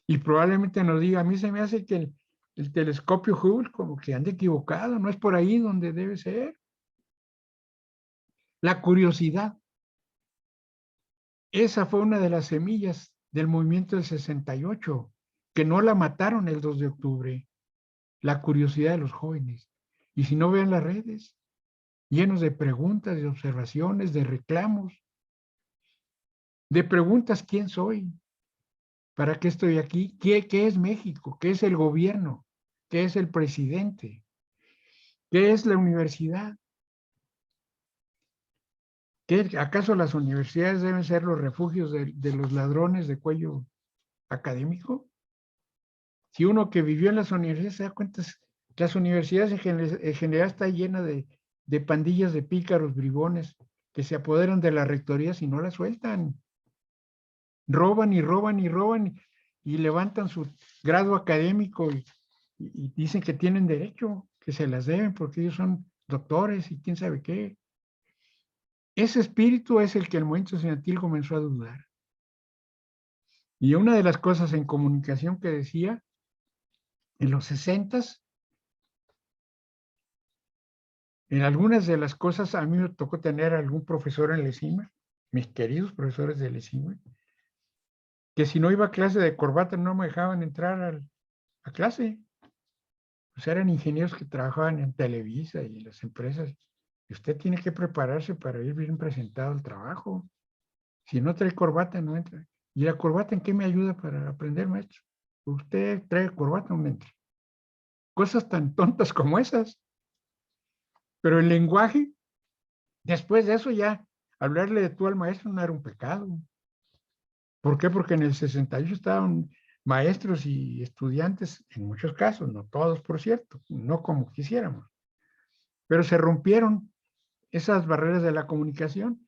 Y probablemente nos diga, a mí se me hace que el telescopio Hubble como que anda equivocado, no es por ahí donde debe ser. La curiosidad. Esa fue una de las semillas del movimiento del 68, que no la mataron el 2 de octubre. La curiosidad de los jóvenes. Y si no, vean las redes, llenos de preguntas, de observaciones, de reclamos, de preguntas, ¿quién soy? ¿Para qué estoy aquí? ¿Qué es México? ¿Qué es el gobierno? ¿Qué es el presidente? ¿Qué es la universidad? ¿Acaso las universidades deben ser los refugios de los ladrones de cuello académico? Si uno que vivió en las universidades se da cuenta, las universidades en general está llena de pandillas de pícaros, bribones, que se apoderan de la rectoría si no la sueltan. Roban y roban y roban y levantan su grado académico y dicen que tienen derecho, que se las deben porque ellos son doctores y quién sabe qué. Ese espíritu es el que el movimiento estudiantil comenzó a dudar. Y una de las cosas en comunicación que decía, en los 60s, en algunas de las cosas a mí me tocó tener algún profesor en Lezima, mis queridos profesores de Lezima, que si no iba a clase de corbata no me dejaban entrar a clase. Pues eran ingenieros que trabajaban en Televisa y en las empresas. Y usted tiene que prepararse para ir bien presentado al trabajo. Si no trae corbata, no entra. ¿Y la corbata en qué me ayuda para aprender, maestro? Usted trae corbata, no entra. Cosas tan tontas como esas. Pero el lenguaje, después de eso ya, hablarle de tú al maestro no era un pecado. ¿Por qué? Porque en el 68 estaban maestros y estudiantes, en muchos casos, no todos, por cierto, no como quisiéramos, pero se rompieron esas barreras de la comunicación.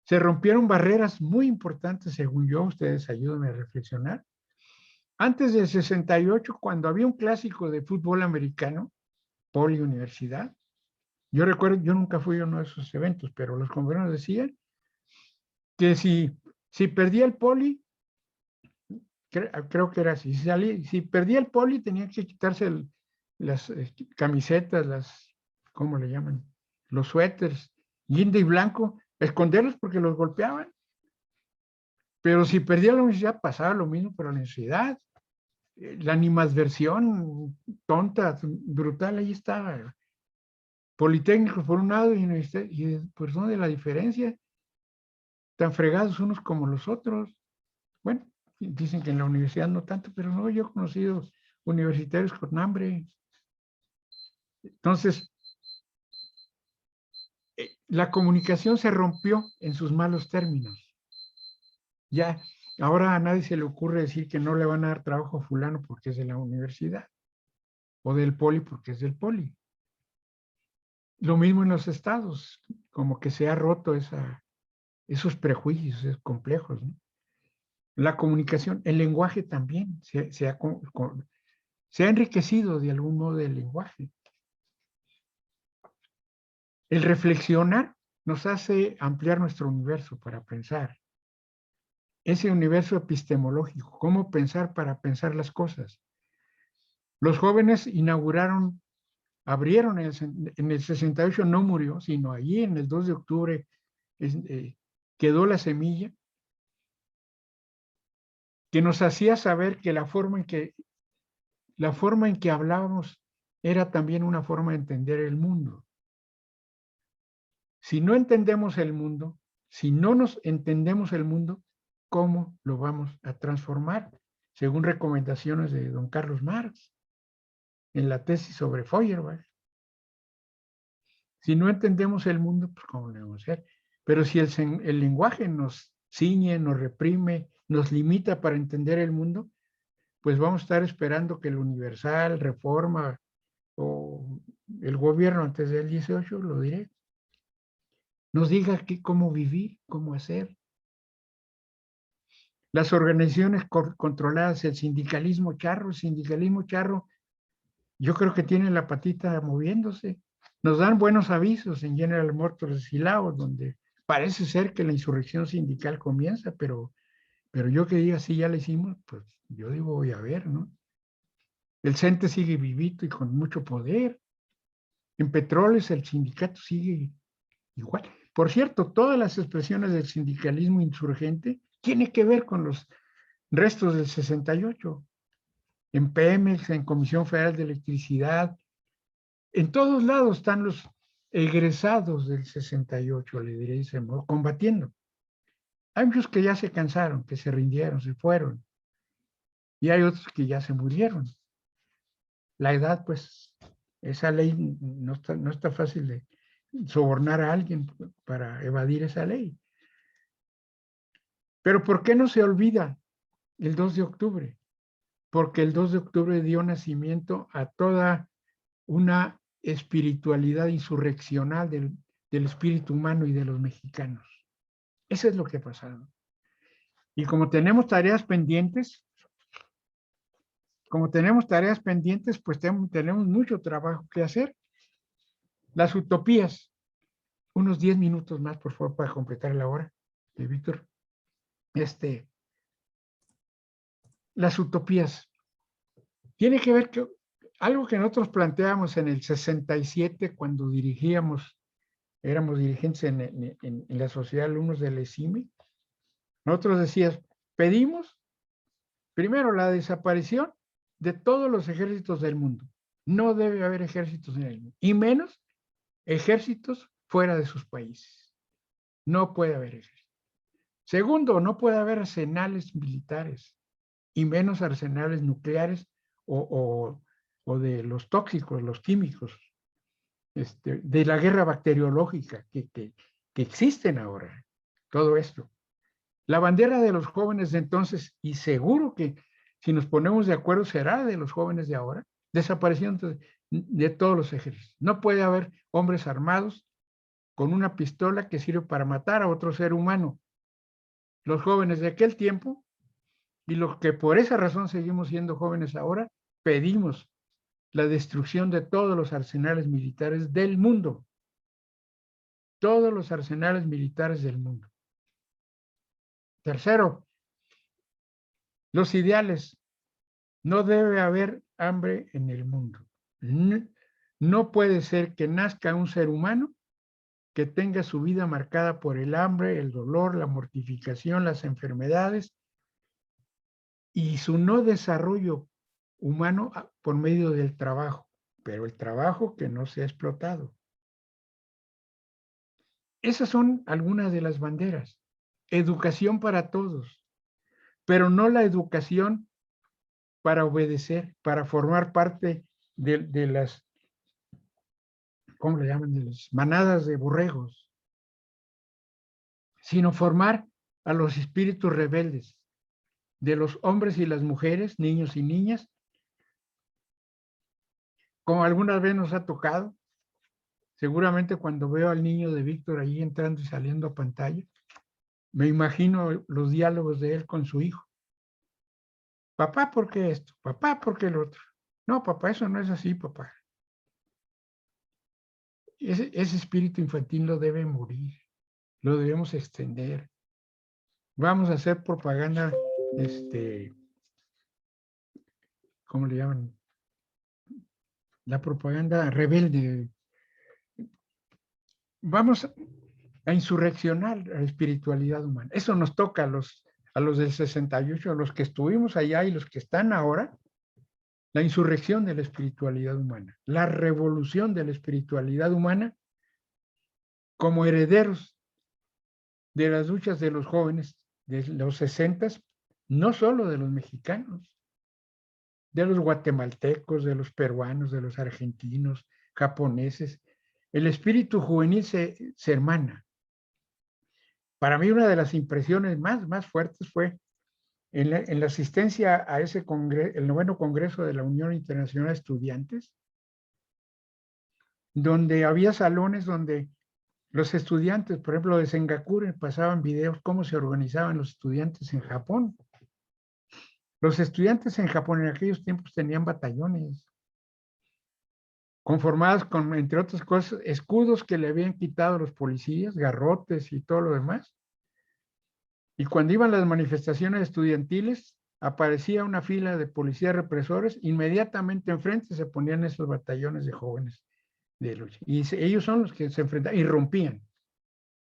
Se rompieron barreras muy importantes, según yo, ustedes ayúdenme a reflexionar. Antes del 68, cuando había un clásico de fútbol americano, Poli Universidad, yo recuerdo, yo nunca fui a uno de esos eventos, pero los compañeros decían que si perdía el Poli, creo que era así, si perdía el Poli tenía que quitarse las camisetas, ¿cómo le llaman? Los suéteres, guinda y blanco, esconderlos porque los golpeaban. Pero si perdía la universidad, pasaba lo mismo para la universidad. La animadversión tonta, brutal, ahí estaba. Politécnicos por un lado y pues ¿dónde la diferencia? Tan fregados unos como los otros. Bueno, dicen que en la universidad no tanto, pero no, yo he conocido universitarios con hambre. Entonces, la comunicación se rompió en sus malos términos. Ya, ahora a nadie se le ocurre decir que no le van a dar trabajo a fulano porque es de la universidad, o del poli porque es del poli. Lo mismo en los estados, como que se ha roto esos prejuicios, esos complejos, ¿no? La comunicación, el lenguaje también se ha enriquecido de algún modo el lenguaje. El reflexionar nos hace ampliar nuestro universo para pensar. Ese universo epistemológico, cómo pensar para pensar las cosas. Los jóvenes abrieron en el 68, no murió, sino allí en el 2 de octubre quedó la semilla que nos hacía saber que la forma en que hablábamos era también una forma de entender el mundo. Si no entendemos el mundo, si no nos entendemos el mundo, ¿cómo lo vamos a transformar? Según recomendaciones de don Carlos Marx en la tesis sobre Feuerbach. Si no entendemos el mundo, pues ¿cómo lo vamos a hacer? Pero si el lenguaje nos ciñe, nos reprime, nos limita para entender el mundo, pues vamos a estar esperando que el Universal, Reforma o el gobierno antes del 18, lo diré, nos diga cómo vivir, cómo hacer. Las organizaciones controladas, el sindicalismo charro, yo creo que tiene la patita moviéndose. Nos dan buenos avisos en General Motors de Silao, donde parece ser que la insurrección sindical comienza, pero yo que diga, sí, ya la hicimos, pues yo digo, voy a ver, ¿no? El CENTE sigue vivito y con mucho poder. En Petróleos el sindicato sigue igual. Por cierto, todas las expresiones del sindicalismo insurgente tienen que ver con los restos del 68. En Pemex, en Comisión Federal de Electricidad, en todos lados están los egresados del 68, le diré de ese modo, combatiendo. Hay muchos que ya se cansaron, que se rindieron, se fueron. Y hay otros que ya se murieron. La edad, pues, esa ley no está fácil de sobornar a alguien para evadir esa ley. Pero ¿por qué no se olvida el 2 de octubre? Porque el 2 de octubre dio nacimiento a toda una espiritualidad insurreccional del espíritu humano y de los mexicanos. Eso es lo que ha pasado. Y como tenemos tareas pendientes, pues tenemos mucho trabajo que hacer. Las utopías. Unos 10 minutos más, por favor, para completar la hora de Víctor. las utopías. Tiene que ver que algo que nosotros planteamos en el 67 cuando éramos dirigentes en la Sociedad de Alumnos del ESIME. Nosotros decíamos, pedimos primero la desaparición de todos los ejércitos del mundo. No debe haber ejércitos en el mundo, y menos ejércitos fuera de sus países. No puede haber ejércitos. Segundo, no puede haber arsenales militares, y menos arsenales nucleares o de los tóxicos, los químicos, de la guerra bacteriológica que existen ahora. Todo esto. La bandera de los jóvenes de entonces, y seguro que si nos ponemos de acuerdo será de los jóvenes de ahora, desaparición de todos los ejércitos. No puede haber hombres armados con una pistola que sirve para matar a otro ser humano. Los jóvenes de aquel tiempo, y los que por esa razón seguimos siendo jóvenes ahora, pedimos la destrucción de todos los arsenales militares del mundo. Todos los arsenales militares del mundo. Tercero, los ideales. No debe haber hambre en el mundo. No puede ser que nazca un ser humano que tenga su vida marcada por el hambre, el dolor, la mortificación, las enfermedades y su no desarrollo humano por medio del trabajo, pero el trabajo que no sea explotado. Esas son algunas de las banderas. Educación para todos, pero no la educación para obedecer, para formar parte de las, ¿cómo le llaman? De las manadas de borregos, sino formar a los espíritus rebeldes, de los hombres y las mujeres, niños y niñas, como algunas veces nos ha tocado. Seguramente cuando veo al niño de Víctor ahí entrando y saliendo a pantalla, me imagino los diálogos de él con su hijo. Papá, ¿por qué esto? Papá, ¿por qué el otro? No, papá, eso no es así, papá. Ese espíritu infantil no debe morir, lo debemos extender. Vamos a hacer propaganda, ¿cómo le llaman? La propaganda rebelde. Vamos a insurreccionar la espiritualidad humana. Eso nos toca a los del 68, a los que estuvimos allá y los que están ahora. La insurrección de la espiritualidad humana, la revolución de la espiritualidad humana como herederos de las luchas de los jóvenes de los 60s, no solo de los mexicanos, de los guatemaltecos, de los peruanos, de los argentinos, japoneses. El espíritu juvenil se hermana. Para mí una de las impresiones más fuertes fue en la asistencia a ese congreso, el 9º Congreso de la Unión Internacional de Estudiantes, donde había salones donde los estudiantes, por ejemplo, de Singapur, pasaban videos cómo se organizaban los estudiantes en Japón. Los estudiantes en Japón en aquellos tiempos tenían batallones, conformados con, entre otras cosas, escudos que le habían quitado los policías, garrotes y todo lo demás. Y cuando iban las manifestaciones estudiantiles, aparecía una fila de policías represores, inmediatamente enfrente se ponían esos batallones de jóvenes de lucha. Y ellos son los que se enfrentaban y rompían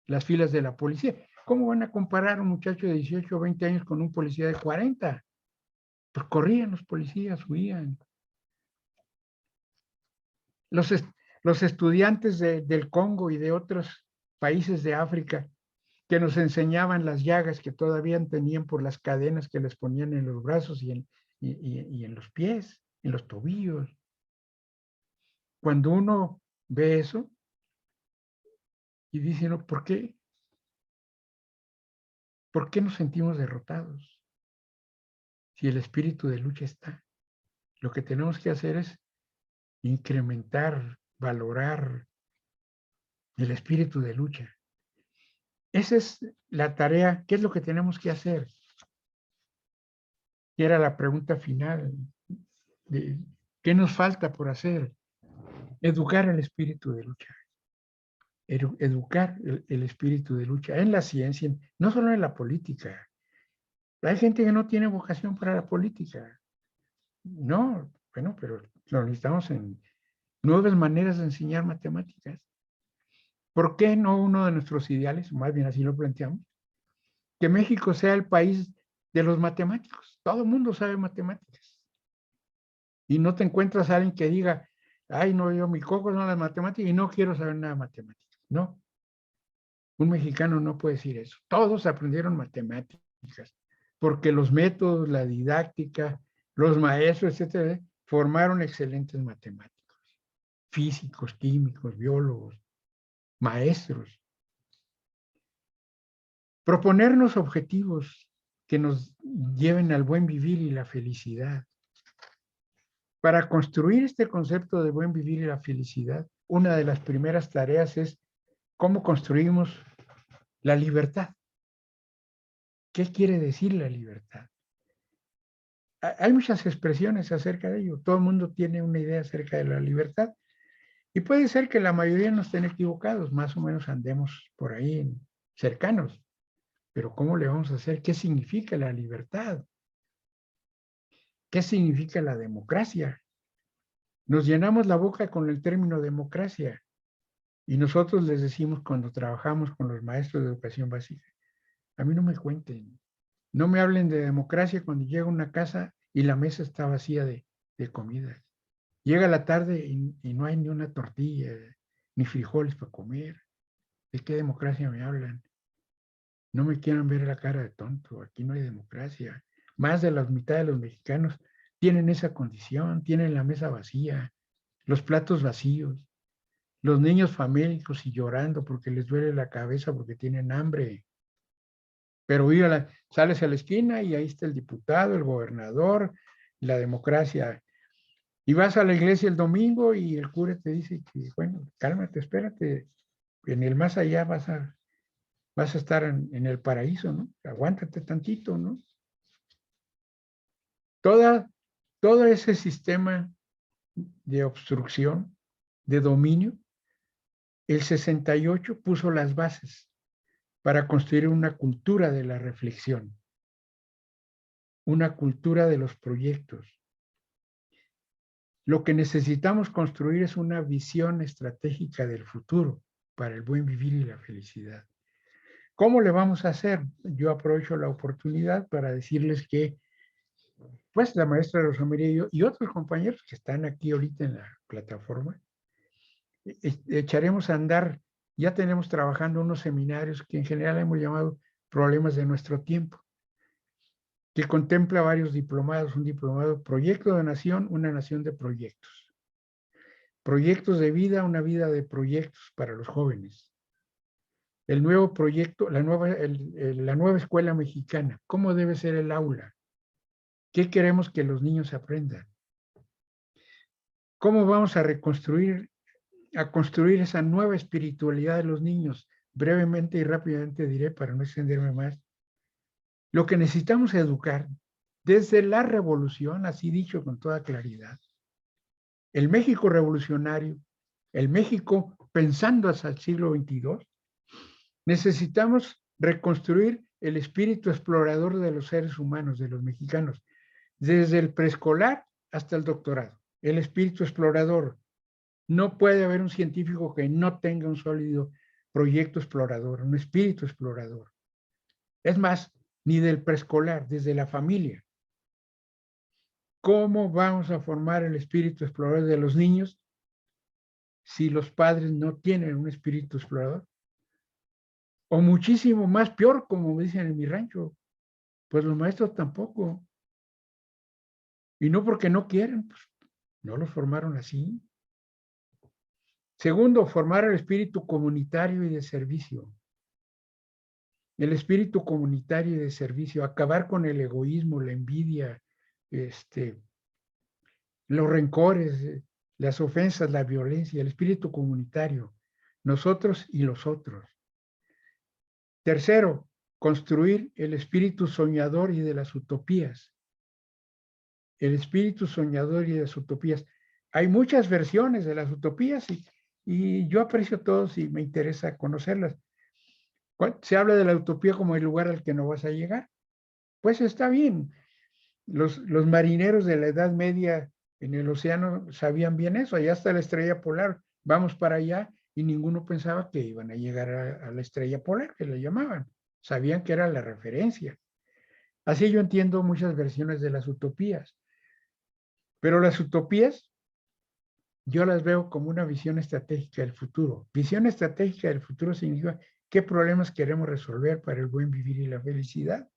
las filas de la policía. ¿Cómo van a comparar a un muchacho de 18 o 20 años con un policía de 40? Pues corrían los policías, huían. Los estudiantes del Congo y de otros países de África que nos enseñaban las llagas que todavía tenían por las cadenas que les ponían en los brazos y en los pies, en los tobillos. Cuando uno ve eso y dice, no, ¿por qué? ¿Por qué nos sentimos derrotados? Si el espíritu de lucha está. Lo que tenemos que hacer es incrementar, valorar el espíritu de lucha. Esa es la tarea. ¿Qué es lo que tenemos que hacer? Y era la pregunta final. ¿Qué nos falta por hacer? Educar el espíritu de lucha. Educar el espíritu de lucha en la ciencia, no solo en la política, Hay gente que no tiene vocación para la política. No, bueno, pero lo necesitamos en nuevas maneras de enseñar matemáticas. ¿Por qué no uno de nuestros ideales, más bien así lo planteamos, que México sea el país de los matemáticos? Todo el mundo sabe matemáticas. Y no te encuentras a alguien que diga, ay, no, yo mi coco son las matemáticas y no quiero saber nada de matemáticas. No, un mexicano no puede decir eso. Todos aprendieron matemáticas, porque los métodos, la didáctica, los maestros, etcétera, formaron excelentes matemáticos, físicos, químicos, biólogos, maestros. Proponernos objetivos que nos lleven al buen vivir y la felicidad. Para construir este concepto de buen vivir y la felicidad, una de las primeras tareas es cómo construimos la libertad. ¿Qué quiere decir la libertad? Hay muchas expresiones acerca de ello. Todo el mundo tiene una idea acerca de la libertad. Y puede ser que la mayoría no estén equivocados, más o menos andemos por ahí cercanos. Pero ¿cómo le vamos a hacer? ¿Qué significa la libertad? ¿Qué significa la democracia? Nos llenamos la boca con el término democracia y nosotros les decimos cuando trabajamos con los maestros de educación básica, a mí no me cuenten, no me hablen de democracia cuando llego a una casa y la mesa está vacía de comida. Llega la tarde y no hay ni una tortilla, ni frijoles para comer. ¿De qué democracia me hablan? No me quieran ver la cara de tonto, aquí no hay democracia. Más de la mitad de los mexicanos tienen esa condición, tienen la mesa vacía, los platos vacíos, los niños famélicos y llorando porque les duele la cabeza porque tienen hambre. Pero sales a la esquina y ahí está el diputado, el gobernador, la democracia. Y vas a la iglesia el domingo y el cura te dice que, bueno, cálmate, espérate, en el más allá vas a estar en el paraíso, ¿no? Aguántate tantito, ¿no? Todo ese sistema de obstrucción, de dominio, el 68 puso las bases para construir una cultura de la reflexión, una cultura de los proyectos. Lo que necesitamos construir es una visión estratégica del futuro para el buen vivir y la felicidad. ¿Cómo le vamos a hacer? Yo aprovecho la oportunidad para decirles que, pues, la maestra Rosa María y otros compañeros que están aquí ahorita en la plataforma, echaremos a andar, ya tenemos trabajando unos seminarios que en general hemos llamado problemas de nuestro tiempo, que contempla varios diplomados, un diplomado proyecto de nación, una nación de proyectos. Proyectos de vida, una vida de proyectos para los jóvenes. El nuevo proyecto, la nueva escuela mexicana, ¿cómo debe ser el aula? ¿Qué queremos que los niños aprendan? ¿Cómo vamos a construir esa nueva espiritualidad de los niños? Brevemente y rápidamente diré para no extenderme más. Lo que necesitamos educar desde la revolución, así dicho con toda claridad, el México revolucionario, el México pensando hasta el siglo XXII, necesitamos reconstruir el espíritu explorador de los seres humanos, de los mexicanos, desde el preescolar hasta el doctorado. El espíritu explorador. No puede haber un científico que no tenga un sólido proyecto explorador, un espíritu explorador. Es más, ni del preescolar, desde la familia. ¿Cómo vamos a formar el espíritu explorador de los niños si los padres no tienen un espíritu explorador? O muchísimo más peor, como dicen en mi rancho, pues los maestros tampoco. Y no porque no quieren, pues no los formaron así. Segundo, formar el espíritu comunitario y de servicio. El espíritu comunitario y de servicio, acabar con el egoísmo, la envidia, los rencores, las ofensas, la violencia, el espíritu comunitario, nosotros y los otros. Tercero, construir el espíritu soñador y de las utopías. El espíritu soñador y de las utopías. Hay muchas versiones de las utopías y yo aprecio todos y me interesa conocerlas. Se habla de la utopía como el lugar al que no vas a llegar, Pues está bien. Los marineros de la Edad Media en el océano sabían bien eso. Allá está la estrella polar. Vamos para allá y ninguno pensaba que iban a llegar a la estrella polar, que le llamaban. Sabían que era la referencia. Así yo entiendo muchas versiones de las utopías. Pero las utopías yo las veo como una visión estratégica del futuro. Visión estratégica del futuro significa qué problemas queremos resolver para el buen vivir y la felicidad.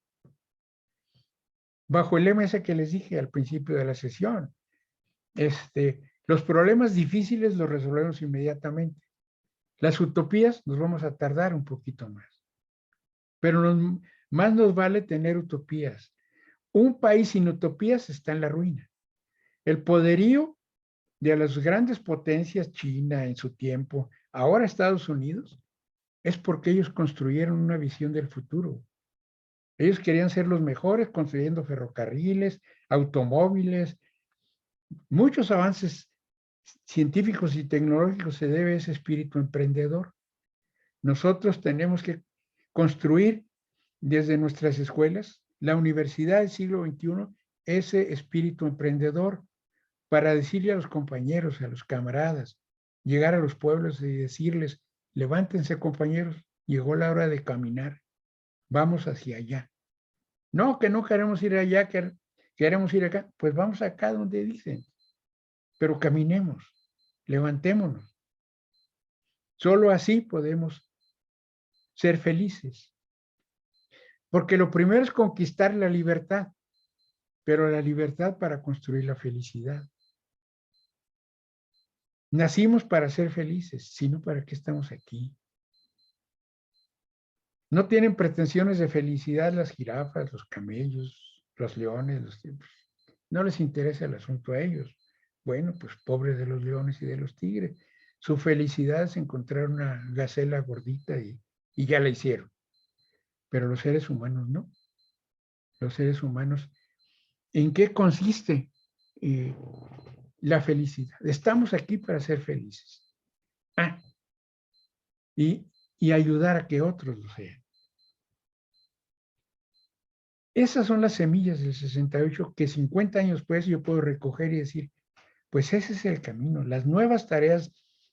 Bajo el lema ese que les dije al principio de la sesión, los problemas difíciles los resolvemos inmediatamente. Las utopías nos vamos a tardar un poquito más. Pero más nos vale tener utopías. Un país sin utopías está en la ruina. El poderío de las grandes potencias, China en su tiempo, ahora Estados Unidos, es porque ellos construyeron una visión del futuro. Ellos querían ser los mejores construyendo ferrocarriles, automóviles. Muchos avances científicos y tecnológicos se debe a ese espíritu emprendedor. Nosotros tenemos que construir desde nuestras escuelas, la universidad del siglo XXI, ese espíritu emprendedor para decirle a los compañeros, a los camaradas, llegar a los pueblos y decirles, levántense compañeros, llegó la hora de caminar, vamos hacia allá. No, que no queremos ir allá, que queremos ir acá, pues vamos acá donde dicen, pero caminemos, levantémonos. Solo así podemos ser felices. Porque lo primero es conquistar la libertad, pero la libertad para construir la felicidad. Nacimos para ser felices, sino para qué estamos aquí. No tienen pretensiones de felicidad las jirafas, los camellos, los leones, los tigres. No les interesa el asunto a ellos. Bueno, pues pobres de los leones y de los tigres. Su felicidad es encontrar una gacela gordita y ya la hicieron. Pero los seres humanos no. Los seres humanos, ¿en qué consiste la felicidad? Estamos aquí para ser felices. Y ayudar a que otros lo sean. Esas son las semillas del 68 que 50 años después yo puedo recoger y decir, pues ese es el camino. Las nuevas tareas,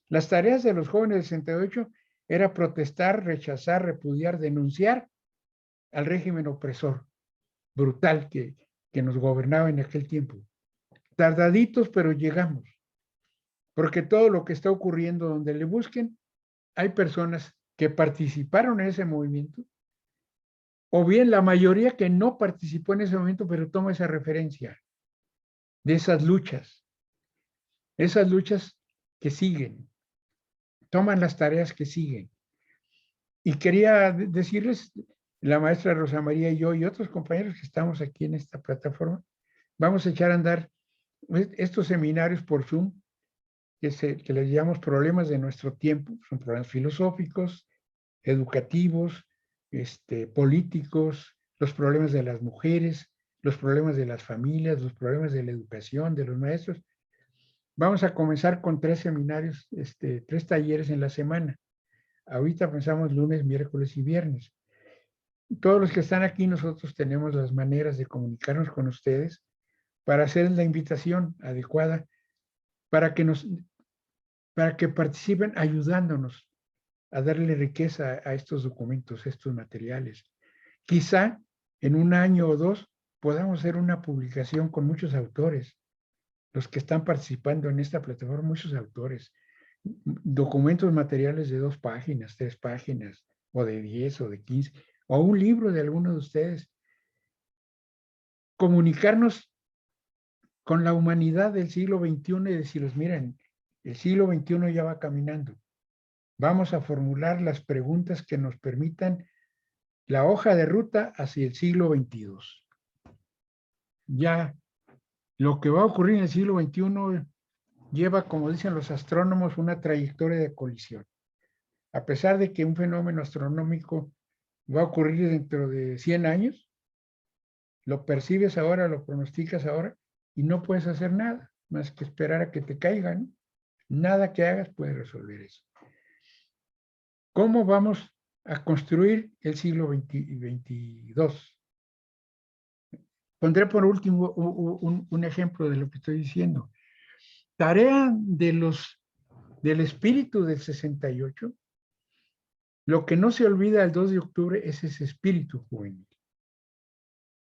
las tareas de los jóvenes del 68 era protestar, rechazar, repudiar, denunciar al régimen opresor, brutal que nos gobernaba en aquel tiempo. Tardaditos, pero llegamos. Porque todo lo que está ocurriendo donde le busquen, hay personas que participaron en ese movimiento, o bien la mayoría que no participó en ese momento, pero toma esa referencia de esas luchas que siguen, toman las tareas que siguen. Y quería decirles, la maestra Rosa María y yo y otros compañeros que estamos aquí en esta plataforma, vamos a echar a andar estos seminarios por Zoom, que les llamamos problemas de nuestro tiempo, son problemas filosóficos, educativos, políticos, los problemas de las mujeres, los problemas de las familias, los problemas de la educación, de los maestros. Vamos a comenzar con 3 seminarios, 3 talleres en la semana. Ahorita pensamos lunes, miércoles y viernes. Todos los que están aquí, nosotros tenemos las maneras de comunicarnos con ustedes para hacer la invitación adecuada para que participen ayudándonos a darle riqueza a estos documentos, a estos materiales. Quizá en un año o 2 podamos hacer una publicación con muchos autores. Los que están participando en esta plataforma, muchos autores. Documentos materiales de 2 páginas, 3 páginas, o de 10 o de 15, o un libro de alguno de ustedes. Comunicarnos con la humanidad del siglo XXI y decirles, miren, el siglo XXI ya va caminando. Vamos a formular las preguntas que nos permitan la hoja de ruta hacia el siglo XXII. Ya lo que va a ocurrir en el siglo XXI lleva, como dicen los astrónomos, una trayectoria de colisión. A pesar de que un fenómeno astronómico va a ocurrir dentro de 100 años, lo percibes ahora, lo pronosticas ahora y no puedes hacer nada más que esperar a que te caigan. Nada que hagas puede resolver eso. ¿Cómo vamos a construir el siglo XXII? pondré por último un ejemplo de lo que estoy diciendo. Tarea del espíritu del 68, lo que no se olvida el 2 de octubre es ese espíritu juvenil.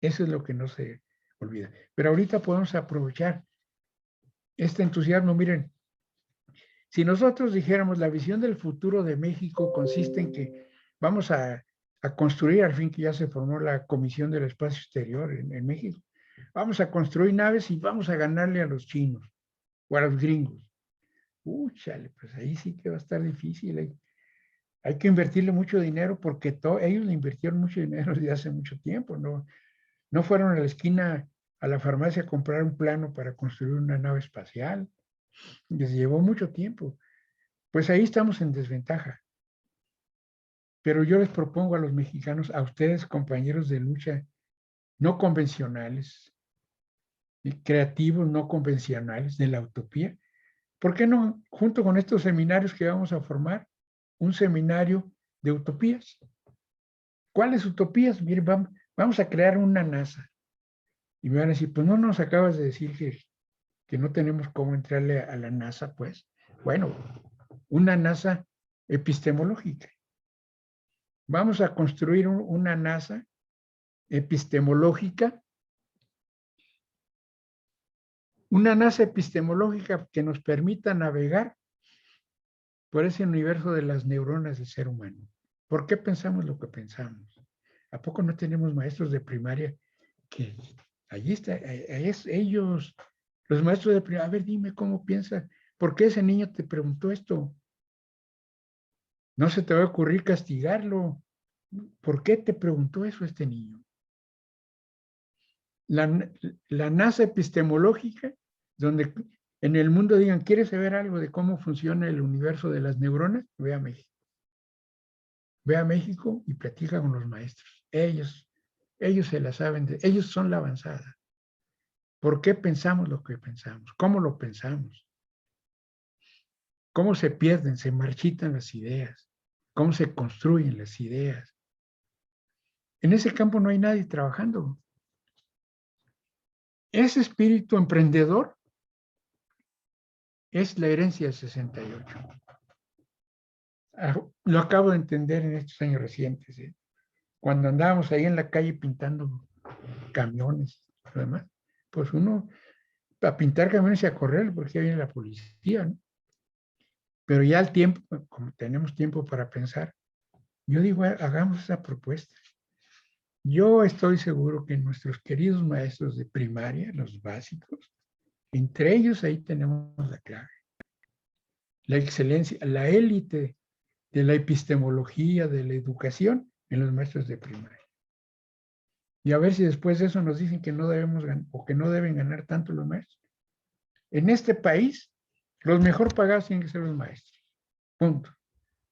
Eso es lo que no se olvida. Pero ahorita podemos aprovechar este entusiasmo. Miren, si nosotros dijéramos la visión del futuro de México consiste en que vamos a construir, al fin que ya se formó la Comisión del Espacio Exterior en México, vamos a construir naves y vamos a ganarle a los chinos o a los gringos. Chale, pues ahí sí que va a estar difícil. Hay que invertirle mucho dinero porque ellos le invirtieron mucho dinero desde hace mucho tiempo. No fueron a la esquina a la farmacia a comprar un plano para construir una nave espacial. Les llevó mucho tiempo. Pues ahí estamos en desventaja. Pero yo les propongo a los mexicanos, a ustedes, compañeros de lucha no convencionales, creativos no convencionales de la utopía, ¿por qué no, junto con estos seminarios que vamos a formar, un seminario de utopías? ¿Cuáles utopías? Miren, vamos a crear una NASA. Y me van a decir, pues no nos acabas de decir que no tenemos cómo entrarle a la NASA, pues. Bueno, una NASA epistemológica. Vamos a construir una NASA epistemológica, que nos permita navegar por ese universo de las neuronas del ser humano. ¿Por qué pensamos lo que pensamos? ¿A poco no tenemos maestros de primaria que allí está, ellos, los maestros de primaria, a ver, dime cómo piensa, ¿por qué ese niño te preguntó esto? No se te va a ocurrir castigarlo. ¿Por qué te preguntó eso este niño? La NASA epistemológica, donde en el mundo digan, ¿quieres saber algo de cómo funciona el universo de las neuronas? Ve a México. Ve a México y platica con los maestros. Ellos se la saben, ellos son la avanzada. ¿Por qué pensamos lo que pensamos? ¿Cómo lo pensamos? ¿Cómo se pierden, se marchitan las ideas? ¿Cómo se construyen las ideas? En ese campo no hay nadie trabajando. Ese espíritu emprendedor es la herencia del 68. Lo acabo de entender en estos años recientes. Cuando andábamos ahí en la calle pintando camiones, además, pues uno a pintar camiones y a correr, porque ya viene la policía, ¿no? Pero ya al tiempo, como tenemos tiempo para pensar, yo digo, hagamos esa propuesta. Yo estoy seguro que nuestros queridos maestros de primaria, los básicos, entre ellos ahí tenemos la clave. La excelencia, la élite de la epistemología, de la educación en los maestros de primaria. Y a ver si después de eso nos dicen que no debemos o que no deben ganar tanto los maestros. En este país, los mejor pagados tienen que ser los maestros. Punto.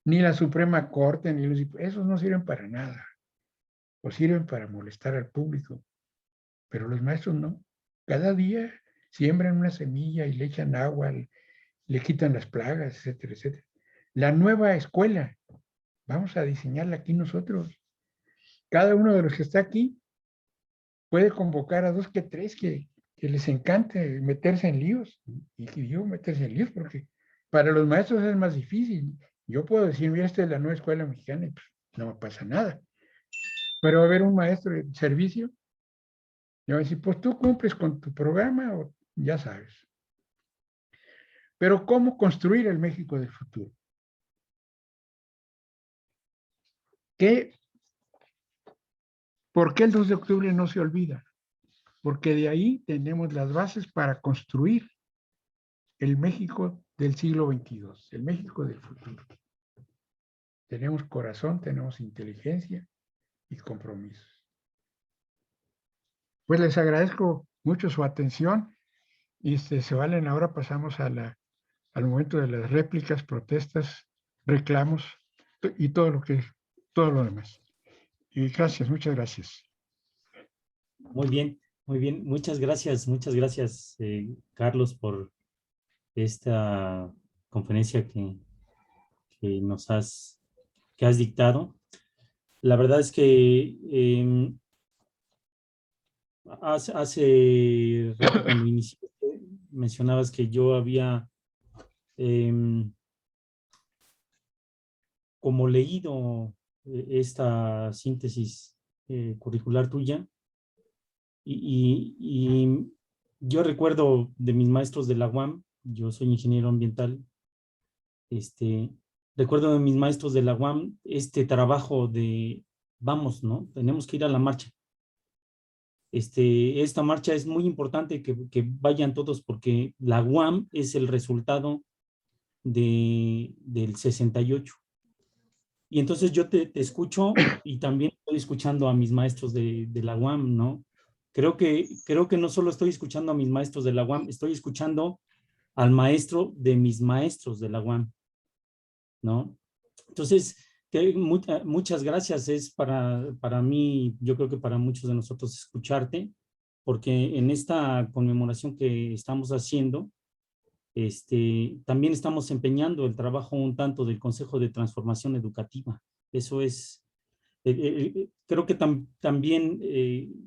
Ni la Suprema Corte, ni esos no sirven para nada. O sirven para molestar al público. Pero los maestros no. Cada día siembran una semilla y le echan agua, le quitan las plagas, etcétera, etcétera. La nueva escuela, vamos a diseñarla aquí nosotros. Cada uno de los que está aquí puede convocar a 2 que 3 que les encante meterse en líos. Y digo meterse en líos porque para los maestros es más difícil. Yo puedo decir, mira, esta es la nueva escuela mexicana y pues, no me pasa nada. Pero va a haber un maestro de servicio y va a decir, pues tú cumples con tu programa o ya sabes. Pero ¿cómo construir el México del futuro? ¿Por qué el 2 de octubre no se olvida? Porque de ahí tenemos las bases para construir el México del siglo XXII, el México del futuro. Tenemos corazón, tenemos inteligencia y compromisos. Pues les agradezco mucho su atención y se valen, ahora pasamos al momento de las réplicas, protestas, reclamos y todo lo demás. Y gracias, muchas gracias. Muy bien, muy bien. Muchas gracias, Carlos, por esta conferencia que que has dictado. La verdad es que Hace rato cuando inicié, mencionabas que yo había como leído esta síntesis curricular tuya y yo recuerdo de mis maestros de la UAM, yo soy ingeniero ambiental, recuerdo de mis maestros de la UAM este trabajo de vamos, ¿no? Tenemos que ir a la marcha. Esta marcha es muy importante que vayan todos porque la UAM es el resultado del 68. Y entonces yo te escucho y también estoy escuchando a mis maestros de la UAM, ¿no? Creo que no solo estoy escuchando a mis maestros de la UAM, estoy escuchando al maestro de mis maestros de la UAM, ¿no? Entonces, muchas gracias. Es para mí, yo creo que para muchos de nosotros escucharte, porque en esta conmemoración que estamos haciendo, también estamos empeñando el trabajo un tanto del Consejo de Transformación Educativa. Eso es, creo que también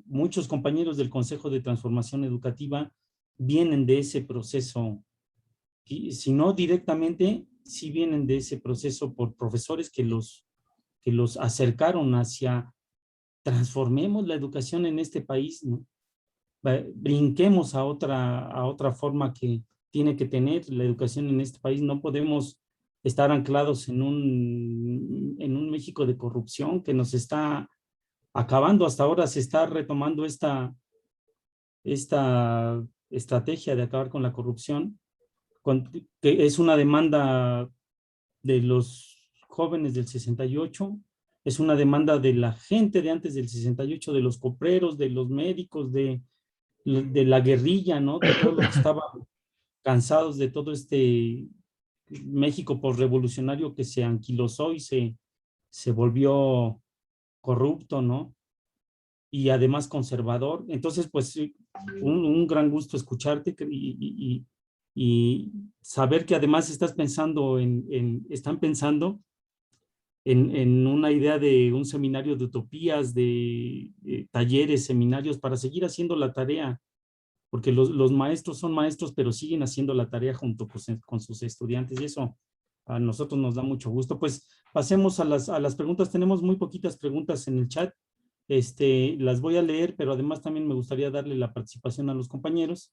muchos compañeros del Consejo de Transformación Educativa vienen de ese proceso, y si no directamente, sí vienen de ese proceso por profesores que los acercaron hacia transformemos la educación en este país, ¿no? Brinquemos a otra forma que tiene que tener la educación en este país. No podemos estar anclados en un México de corrupción que nos está acabando. Hasta ahora se está retomando esta estrategia de acabar con la corrupción, que es una demanda de los jóvenes del 68, es una demanda de la gente de antes del 68, de los copreros, de los médicos, de la guerrilla, ¿no? De todos los que estaban cansados de todo este México postrevolucionario que se anquilosó y se volvió corrupto, ¿no? Y además conservador. Entonces, pues, un gran gusto escucharte y saber que además están pensando en una idea de un seminario de utopías, de talleres, seminarios, para seguir haciendo la tarea, porque los maestros son maestros, pero siguen haciendo la tarea junto con sus estudiantes, y eso a nosotros nos da mucho gusto. Pues pasemos a las preguntas. Tenemos muy poquitas preguntas en el chat. Las voy a leer, pero además también me gustaría darle la participación a los compañeros.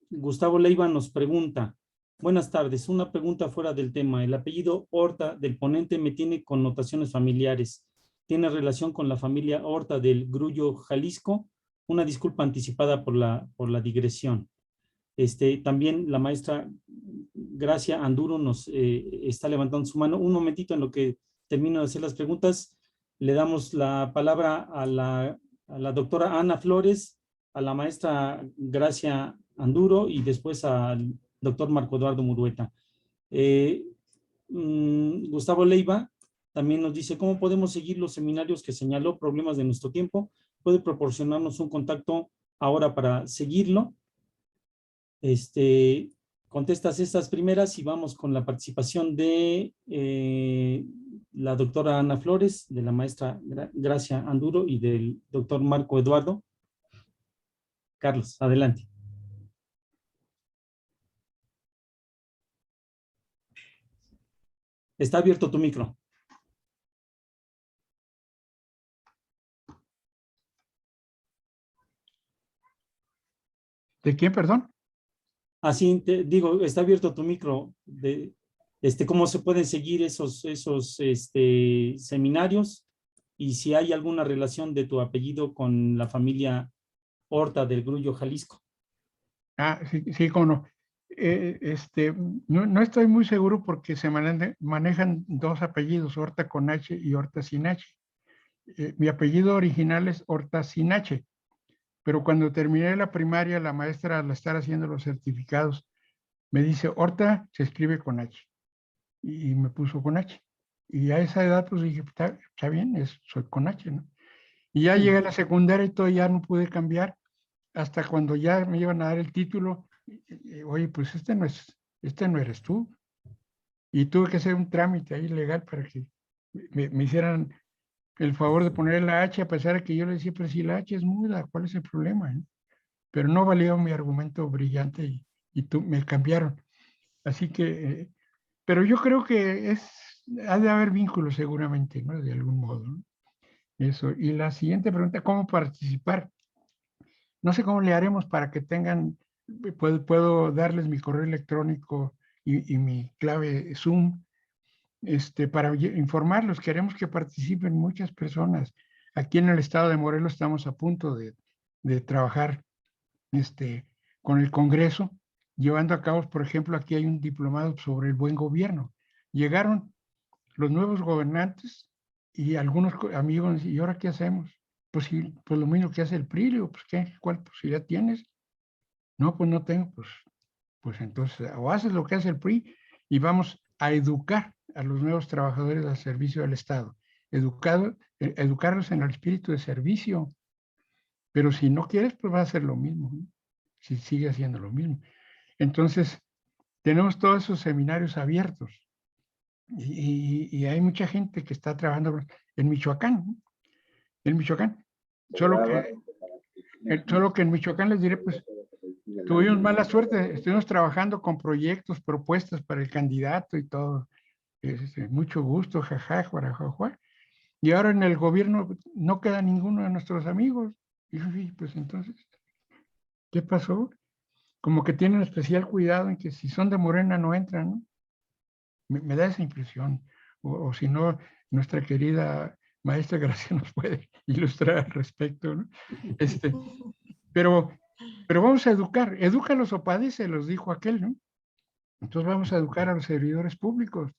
Gustavo Leiva nos pregunta: buenas tardes, una pregunta fuera del tema. El apellido Horta del ponente me tiene connotaciones familiares. ¿Tiene relación con la familia Horta del Grullo, Jalisco? Una disculpa anticipada por la digresión. También la maestra Gracia Anduro nos está levantando su mano. Un momentito en lo que termino de hacer las preguntas. Le damos la palabra a la doctora Ana Flores, a la maestra Gracia Anduro y después al doctor Marco Eduardo Murueta. Gustavo Leiva también nos dice: ¿cómo podemos seguir los seminarios que señaló? Problemas de nuestro tiempo. ¿Puede proporcionarnos un contacto ahora para seguirlo? Contestas estas primeras y vamos con la participación de la doctora Ana Flores, de la maestra Gracia Anduro y del doctor Marco Eduardo. Carlos, adelante. Está abierto tu micro. ¿De quién, perdón? Así te digo, está abierto tu micro. ¿Cómo se pueden seguir esos seminarios? Y si hay alguna relación de tu apellido con la familia Horta del Grullo, Jalisco. Ah, sí, cómo no. No estoy muy seguro porque se manejan dos apellidos, Horta con H y Horta sin H. Mi apellido original es Horta sin H, pero cuando terminé la primaria, la maestra, al estar haciendo los certificados, me dice: Horta se escribe con H, y me puso con H. Y a esa edad pues dije: está bien, soy con H, ¿no? Y ya llegué a la secundaria y todo, ya no pude cambiar, hasta cuando ya me iban a dar el título. Oye, pues este no eres tú. Y tuve que hacer un trámite ahí legal para que me hicieran el favor de poner la H, a pesar de que yo le decía, pero si la H es muda, ¿cuál es el problema? Pero no valió mi argumento brillante y me cambiaron. Así que, pero yo creo que ha de haber vínculos seguramente, ¿no? De algún modo, ¿no? Eso. Y la siguiente pregunta, ¿cómo participar? No sé cómo le haremos para que tengan, puedo darles mi correo electrónico y mi clave Zoom, para informarlos. Queremos que participen muchas personas. Aquí en el estado de Morelos estamos a punto de trabajar con el Congreso, llevando a cabo, por ejemplo, aquí hay un diplomado sobre el buen gobierno. Llegaron los nuevos gobernantes y algunos amigos, ¿y ahora qué hacemos? Pues, pues lo mismo que hace el PRI, digo, pues ¿qué? ¿Cuál posibilidad tienes? No, pues no tengo, pues entonces, o haces lo que hace el PRI y vamos a educar a los nuevos trabajadores al servicio del Estado. Educarlos en el espíritu de servicio. Pero si no quieres, pues va a hacer lo mismo, ¿no? Si sigue haciendo lo mismo. Entonces, tenemos todos esos seminarios abiertos y hay mucha gente que está trabajando en Michoacán, ¿no? En Michoacán. Solo que en Michoacán les diré, pues, tuvimos mala suerte, estuvimos trabajando con proyectos, propuestas para el candidato y todo. Mucho gusto, jaja, juarajuajua. Y ahora en el gobierno no queda ninguno de nuestros amigos. Y pues entonces, ¿qué pasó? Como que tienen especial cuidado en que si son de Morena no entran, ¿no? Me da esa impresión. O si no, nuestra querida maestra Gracia nos puede ilustrar al respecto, ¿no? Pero vamos a educar. Edúcalos o padécelos, dijo aquel, ¿no? Entonces vamos a educar a los servidores públicos,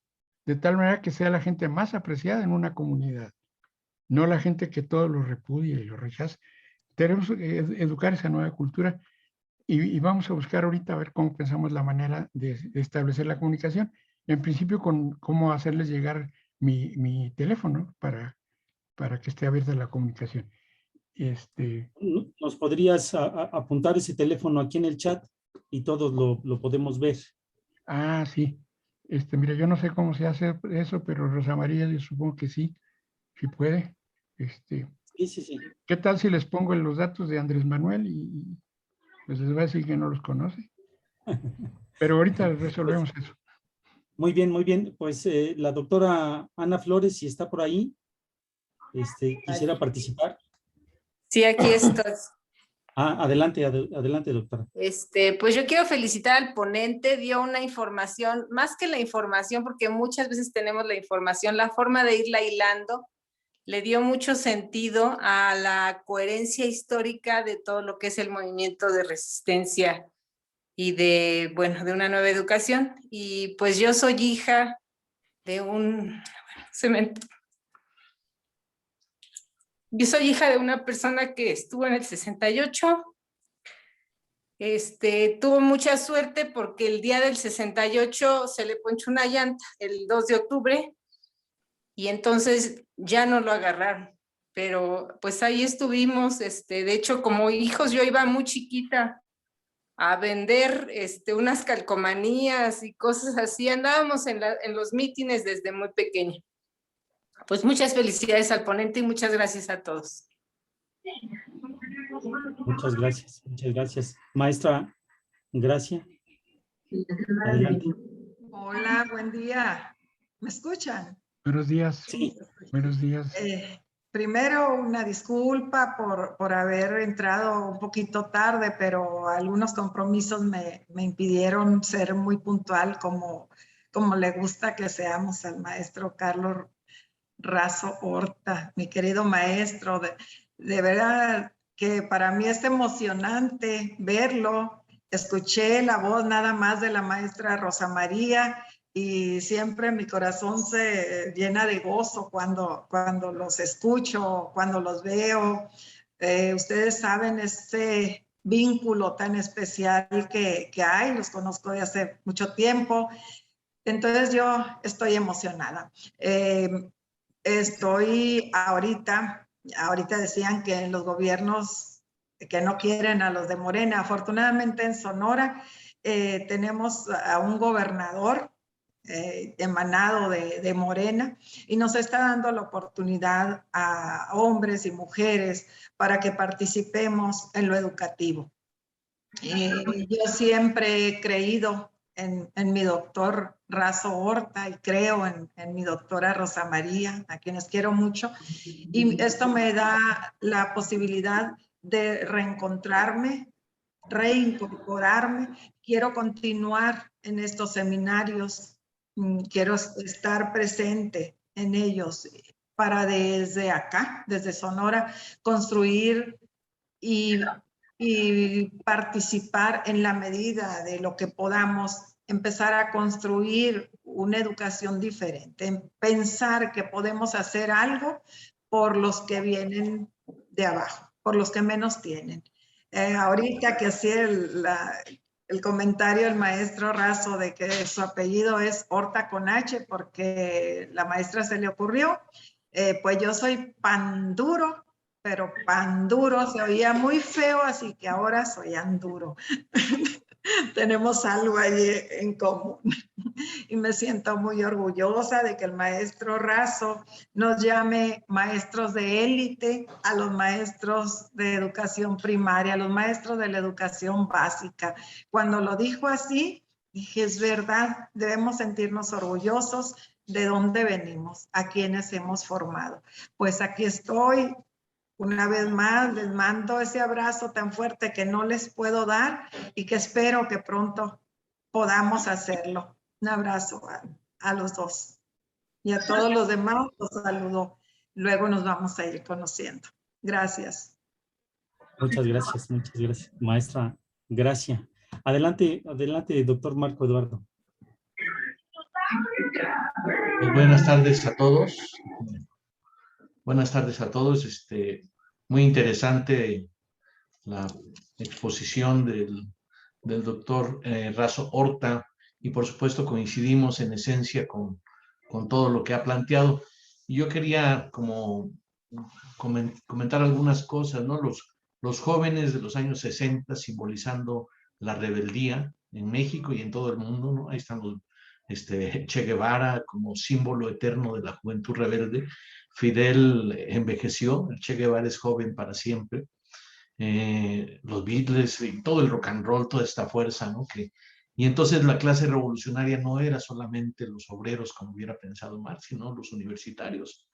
de tal manera que sea la gente más apreciada en una comunidad, no la gente que todo lo repudia y lo rechaza. Tenemos que educar esa nueva cultura y vamos a buscar ahorita a ver cómo pensamos la manera de establecer la comunicación. En principio, con cómo hacerles llegar mi teléfono para que esté abierta la comunicación. ¿Nos podrías apuntar ese teléfono aquí en el chat y todos lo podemos ver? Ah, sí. Mira, yo no sé cómo se hace eso, pero Rosa María, yo supongo que sí, si puede. Sí. ¿Qué tal si les pongo los datos de Andrés Manuel y pues les va a decir que no los conoce? Pero ahorita resolvemos eso. Muy bien, muy bien. Pues la doctora Ana Flores, si está por ahí, quisiera participar. Sí, aquí estás. Adelante, adelante, doctora. Pues yo quiero felicitar al ponente, dio una información, más que la información, porque muchas veces tenemos la información, la forma de irla hilando, le dio mucho sentido a la coherencia histórica de todo lo que es el movimiento de resistencia y de una nueva educación. Y pues yo soy hija de yo soy hija de una persona que estuvo en el 68. Tuvo mucha suerte porque el día del 68 se le ponchó una llanta, el 2 de octubre, y entonces ya no lo agarraron. Pero pues ahí estuvimos, de hecho como hijos yo iba muy chiquita a vender unas calcomanías y cosas así, andábamos en los mítines desde muy pequeña. Pues muchas felicidades al ponente y muchas gracias a todos. Muchas gracias, muchas gracias. Maestra Gracia, adelante. Hola, buen día. ¿Me escuchan? Buenos días. Sí. Buenos días. Primero, una disculpa por haber entrado un poquito tarde, pero algunos compromisos me impidieron ser muy puntual como le gusta que seamos al maestro Carlos Razo Horta, mi querido maestro. De verdad que para mí es emocionante verlo. Escuché la voz nada más de la maestra Rosa María y siempre mi corazón se llena de gozo cuando los escucho, cuando los veo. Ustedes saben ese vínculo tan especial que hay, los conozco de hace mucho tiempo. Entonces yo estoy emocionada. Estoy ahorita decían que los gobiernos que no quieren a los de Morena. Afortunadamente en Sonora tenemos a un gobernador emanado de Morena, y nos está dando la oportunidad a hombres y mujeres para que participemos en lo educativo. Yo siempre he creído en mi doctor Razo Horta y creo en mi doctora Rosa María, a quienes quiero mucho, y esto me da la posibilidad de reencontrarme, reincorporarme. Quiero continuar en estos seminarios, quiero estar presente en ellos para desde acá, desde Sonora, construir y participar en la medida de lo que podamos, empezar a construir una educación diferente, pensar que podemos hacer algo por los que vienen de abajo, por los que menos tienen. Ahorita que hacía el comentario del maestro Razo de que su apellido es Horta con H porque la maestra se le ocurrió, pues yo soy pan duro, pero pan duro se oía muy feo, así que ahora soy anduro. Tenemos algo allí en común. Y me siento muy orgullosa de que el maestro Razo nos llame maestros de élite a los maestros de educación primaria, a los maestros de la educación básica. Cuando lo dijo así, dije, es verdad, debemos sentirnos orgullosos de dónde venimos, a quienes hemos formado. Pues aquí estoy. Una vez más, les mando ese abrazo tan fuerte que no les puedo dar y que espero que pronto podamos hacerlo. Un abrazo a los dos. Y a todos los demás los saludo. Luego nos vamos a ir conociendo. Gracias. Muchas gracias, maestra Gracia. Adelante, doctor Marco Eduardo. Buenas tardes a todos. Buenas tardes a todos. Muy interesante la exposición del doctor Razo Horta, y por supuesto coincidimos en esencia con todo lo que ha planteado. Y yo quería como comentar algunas cosas, ¿no? Los jóvenes de los años 60 simbolizando la rebeldía en México y en todo el mundo, ¿no? Ahí están los Che Guevara como símbolo eterno de la juventud rebelde. Fidel envejeció, el Che Guevara es joven para siempre. Los Beatles y todo el rock and roll, toda esta fuerza, ¿no? Y entonces la clase revolucionaria no era solamente los obreros, como hubiera pensado Marx, sino los universitarios.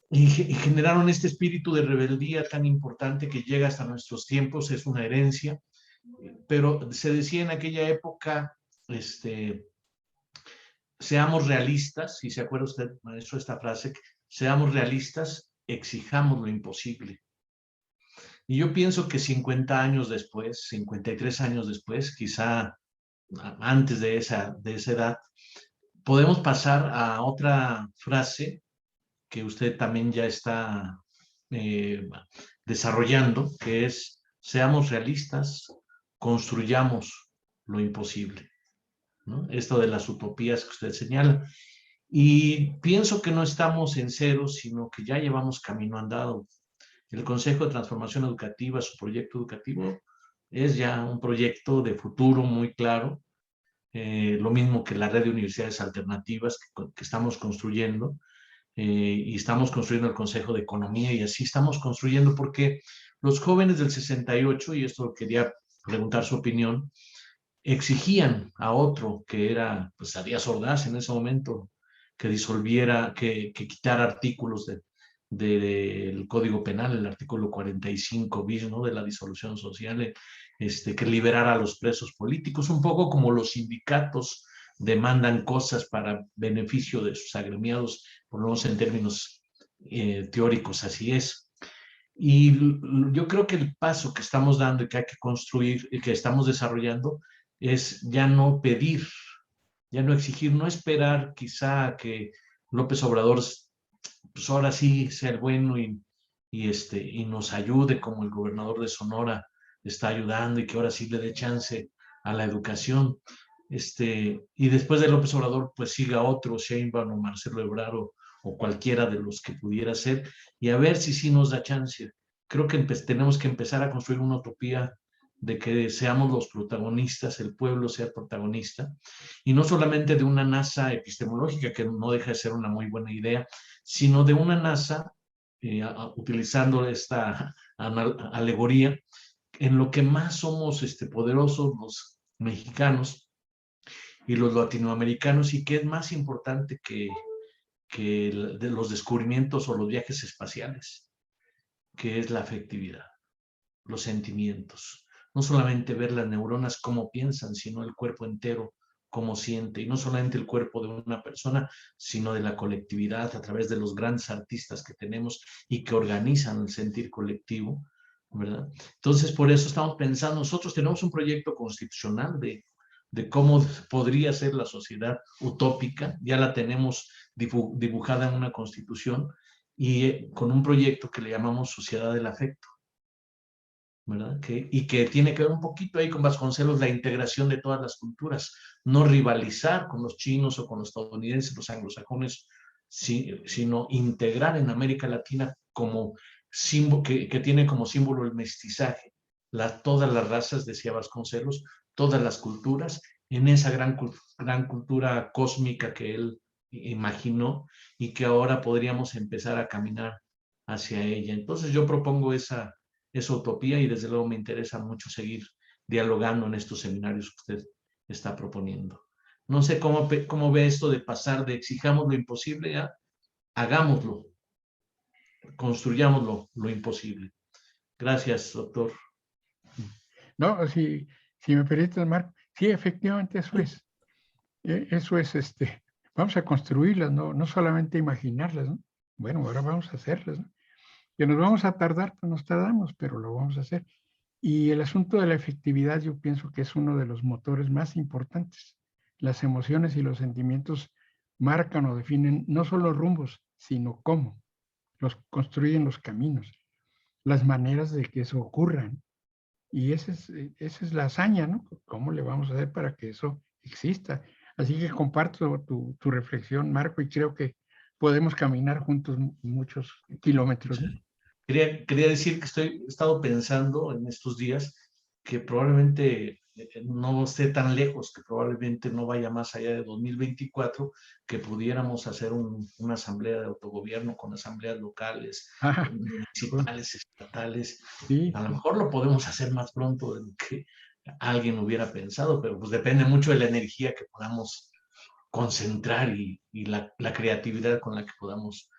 Y generaron este espíritu de rebeldía tan importante que llega hasta nuestros tiempos, es una herencia. Pero se decía en aquella época, seamos realistas, si se acuerda usted, maestro, esta frase, seamos realistas, exijamos lo imposible. Y yo pienso que 50 años después, 53 años después, quizá antes de esa edad, podemos pasar a otra frase que usted también ya está desarrollando, que es, seamos realistas, construyamos lo imposible, ¿no? Esto de las utopías que usted señala. Y pienso que no estamos en cero, sino que ya llevamos camino andado. El Consejo de Transformación Educativa, su proyecto educativo, es ya un proyecto de futuro muy claro, lo mismo que la red de universidades alternativas que estamos construyendo, y estamos construyendo el Consejo de Economía, y así estamos construyendo, porque los jóvenes del 68, y esto quería preguntar su opinión, exigían a otro que era, pues, a Díaz Ordaz en ese momento, que disolviera, que quitara artículos del Código Penal, el artículo 45 bis, ¿no? De la disolución social, que liberara a los presos políticos, un poco como los sindicatos demandan cosas para beneficio de sus agremiados, por lo menos en términos teóricos, así es. Y yo creo que el paso que estamos dando y que hay que construir y que estamos desarrollando es ya no pedir, ya no exigir, no esperar quizá que López Obrador, pues ahora sí sea el bueno y nos ayude como el gobernador de Sonora está ayudando, y que ahora sí le dé chance a la educación. Y después de López Obrador, pues siga otro, Sheinbaum o Marcelo Ebrard o cualquiera de los que pudiera ser, y a ver si sí nos da chance. Creo que tenemos que empezar a construir una utopía de que seamos los protagonistas, el pueblo sea el protagonista, y no solamente de una NASA epistemológica, que no deja de ser una muy buena idea, sino de una NASA, utilizando esta alegoría, en lo que más somos poderosos los mexicanos y los latinoamericanos, y que es más importante que de los descubrimientos o los viajes espaciales, que es la afectividad, los sentimientos. No solamente ver las neuronas cómo piensan, sino el cuerpo entero cómo siente, y no solamente el cuerpo de una persona, sino de la colectividad a través de los grandes artistas que tenemos y que organizan el sentir colectivo, ¿verdad? Entonces, por eso estamos pensando, nosotros tenemos un proyecto constitucional de cómo podría ser la sociedad utópica, ya la tenemos dibujada en una constitución, y con un proyecto que le llamamos Sociedad del Afecto, ¿verdad? Y que tiene que ver un poquito ahí con Vasconcelos, la integración de todas las culturas, no rivalizar con los chinos o con los estadounidenses, los anglosajones, sino integrar en América Latina como símbolo, que tiene como símbolo el mestizaje, todas las razas, decía Vasconcelos, todas las culturas, en esa gran cultura cósmica que él imaginó, y que ahora podríamos empezar a caminar hacia ella. Entonces yo propongo esa utopía, y desde luego me interesa mucho seguir dialogando en estos seminarios que usted está proponiendo. No sé cómo ve esto de pasar de exijamos lo imposible a hagámoslo, construyámoslo lo imposible. Gracias, doctor. No, si me permites, Marco, sí, efectivamente eso es. Eso es, vamos a construirlas, no solamente imaginarlas, ¿no? Bueno, ahora vamos a hacerlas, ¿no? Que nos vamos a tardar, pues nos tardamos, pero lo vamos a hacer. Y el asunto de la efectividad, yo pienso que es uno de los motores más importantes. Las emociones y los sentimientos marcan o definen no solo rumbos, sino cómo. Construyen los caminos, las maneras de que eso ocurra, ¿no? Y esa es la hazaña, ¿no? ¿Cómo le vamos a hacer para que eso exista? Así que comparto tu reflexión, Marco, y creo que podemos caminar juntos muchos kilómetros, ¿no? Quería decir que he estado pensando en estos días que probablemente no esté tan lejos, que probablemente no vaya más allá de 2024, que pudiéramos hacer una asamblea de autogobierno con asambleas locales, municipales, estatales. Sí, A lo mejor lo podemos hacer más pronto de lo que alguien hubiera pensado, pero pues depende mucho de la energía que podamos concentrar y la creatividad con la que podamos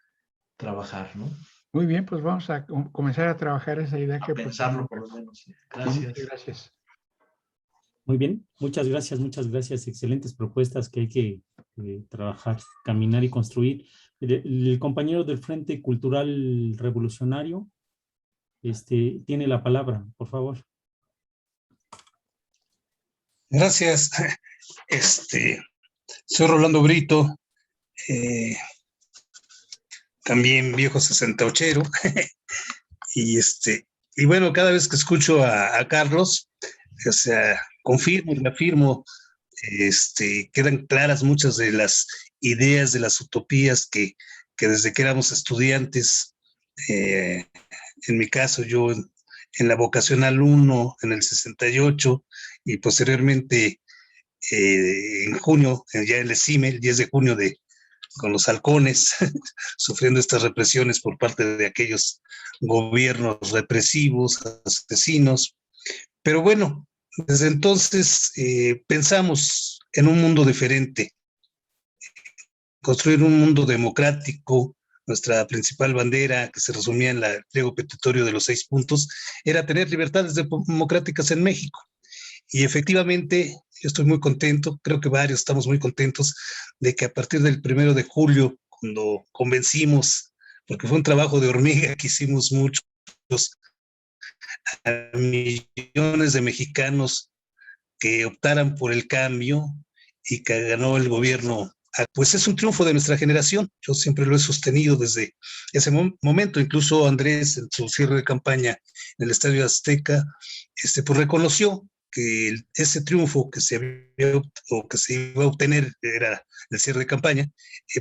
trabajar, ¿no? muy bien, pues vamos a comenzar a trabajar esa idea que pensarlo por lo menos. Gracias. Muchas gracias. Muy bien, muchas gracias. Excelentes propuestas que hay que trabajar, caminar y construir. El compañero del Frente Cultural Revolucionario tiene la palabra, por favor. Gracias. Soy Rolando Brito, también viejo 68ero, y bueno, cada vez que escucho a Carlos, o sea, confirmo y reafirmo, quedan claras muchas de las ideas, de las utopías que desde que éramos estudiantes, en mi caso yo en la vocacional 1 en el 68, y posteriormente en junio, ya en el ESIME, el 10 de junio con los halcones, sufriendo estas represiones por parte de aquellos gobiernos represivos, asesinos. Pero bueno, desde entonces pensamos en un mundo diferente, construir un mundo democrático. Nuestra principal bandera, que se resumía en el pliego petitorio de los 6 puntos, era tener libertades democráticas en México. Y efectivamente, yo estoy muy contento, creo que varios estamos muy contentos de que a partir del 1 de julio, cuando convencimos, porque fue un trabajo de hormiga que hicimos muchos, a millones de mexicanos que optaran por el cambio y que ganó el gobierno, pues es un triunfo de nuestra generación. Yo siempre lo he sostenido desde ese momento. Incluso Andrés, en su cierre de campaña en el Estadio Azteca, pues reconoció que ese triunfo que se iba a obtener, era el cierre de campaña,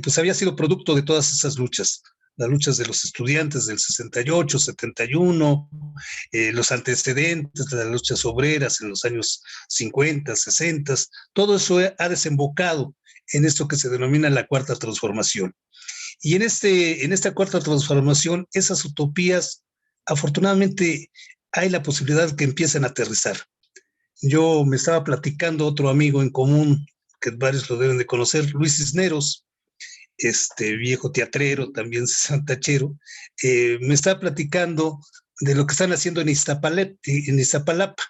pues había sido producto de todas esas luchas, las luchas de los estudiantes del 68, 71, los antecedentes de las luchas obreras en los años 50, 60, todo eso ha desembocado en esto que se denomina la Cuarta Transformación. Y en esta Cuarta Transformación, esas utopías, afortunadamente, hay la posibilidad que empiecen a aterrizar. Yo me estaba platicando otro amigo en común, que varios lo deben de conocer, Luis Cisneros, viejo teatrero, también santachero, me estaba platicando de lo que están haciendo en Iztapalapa.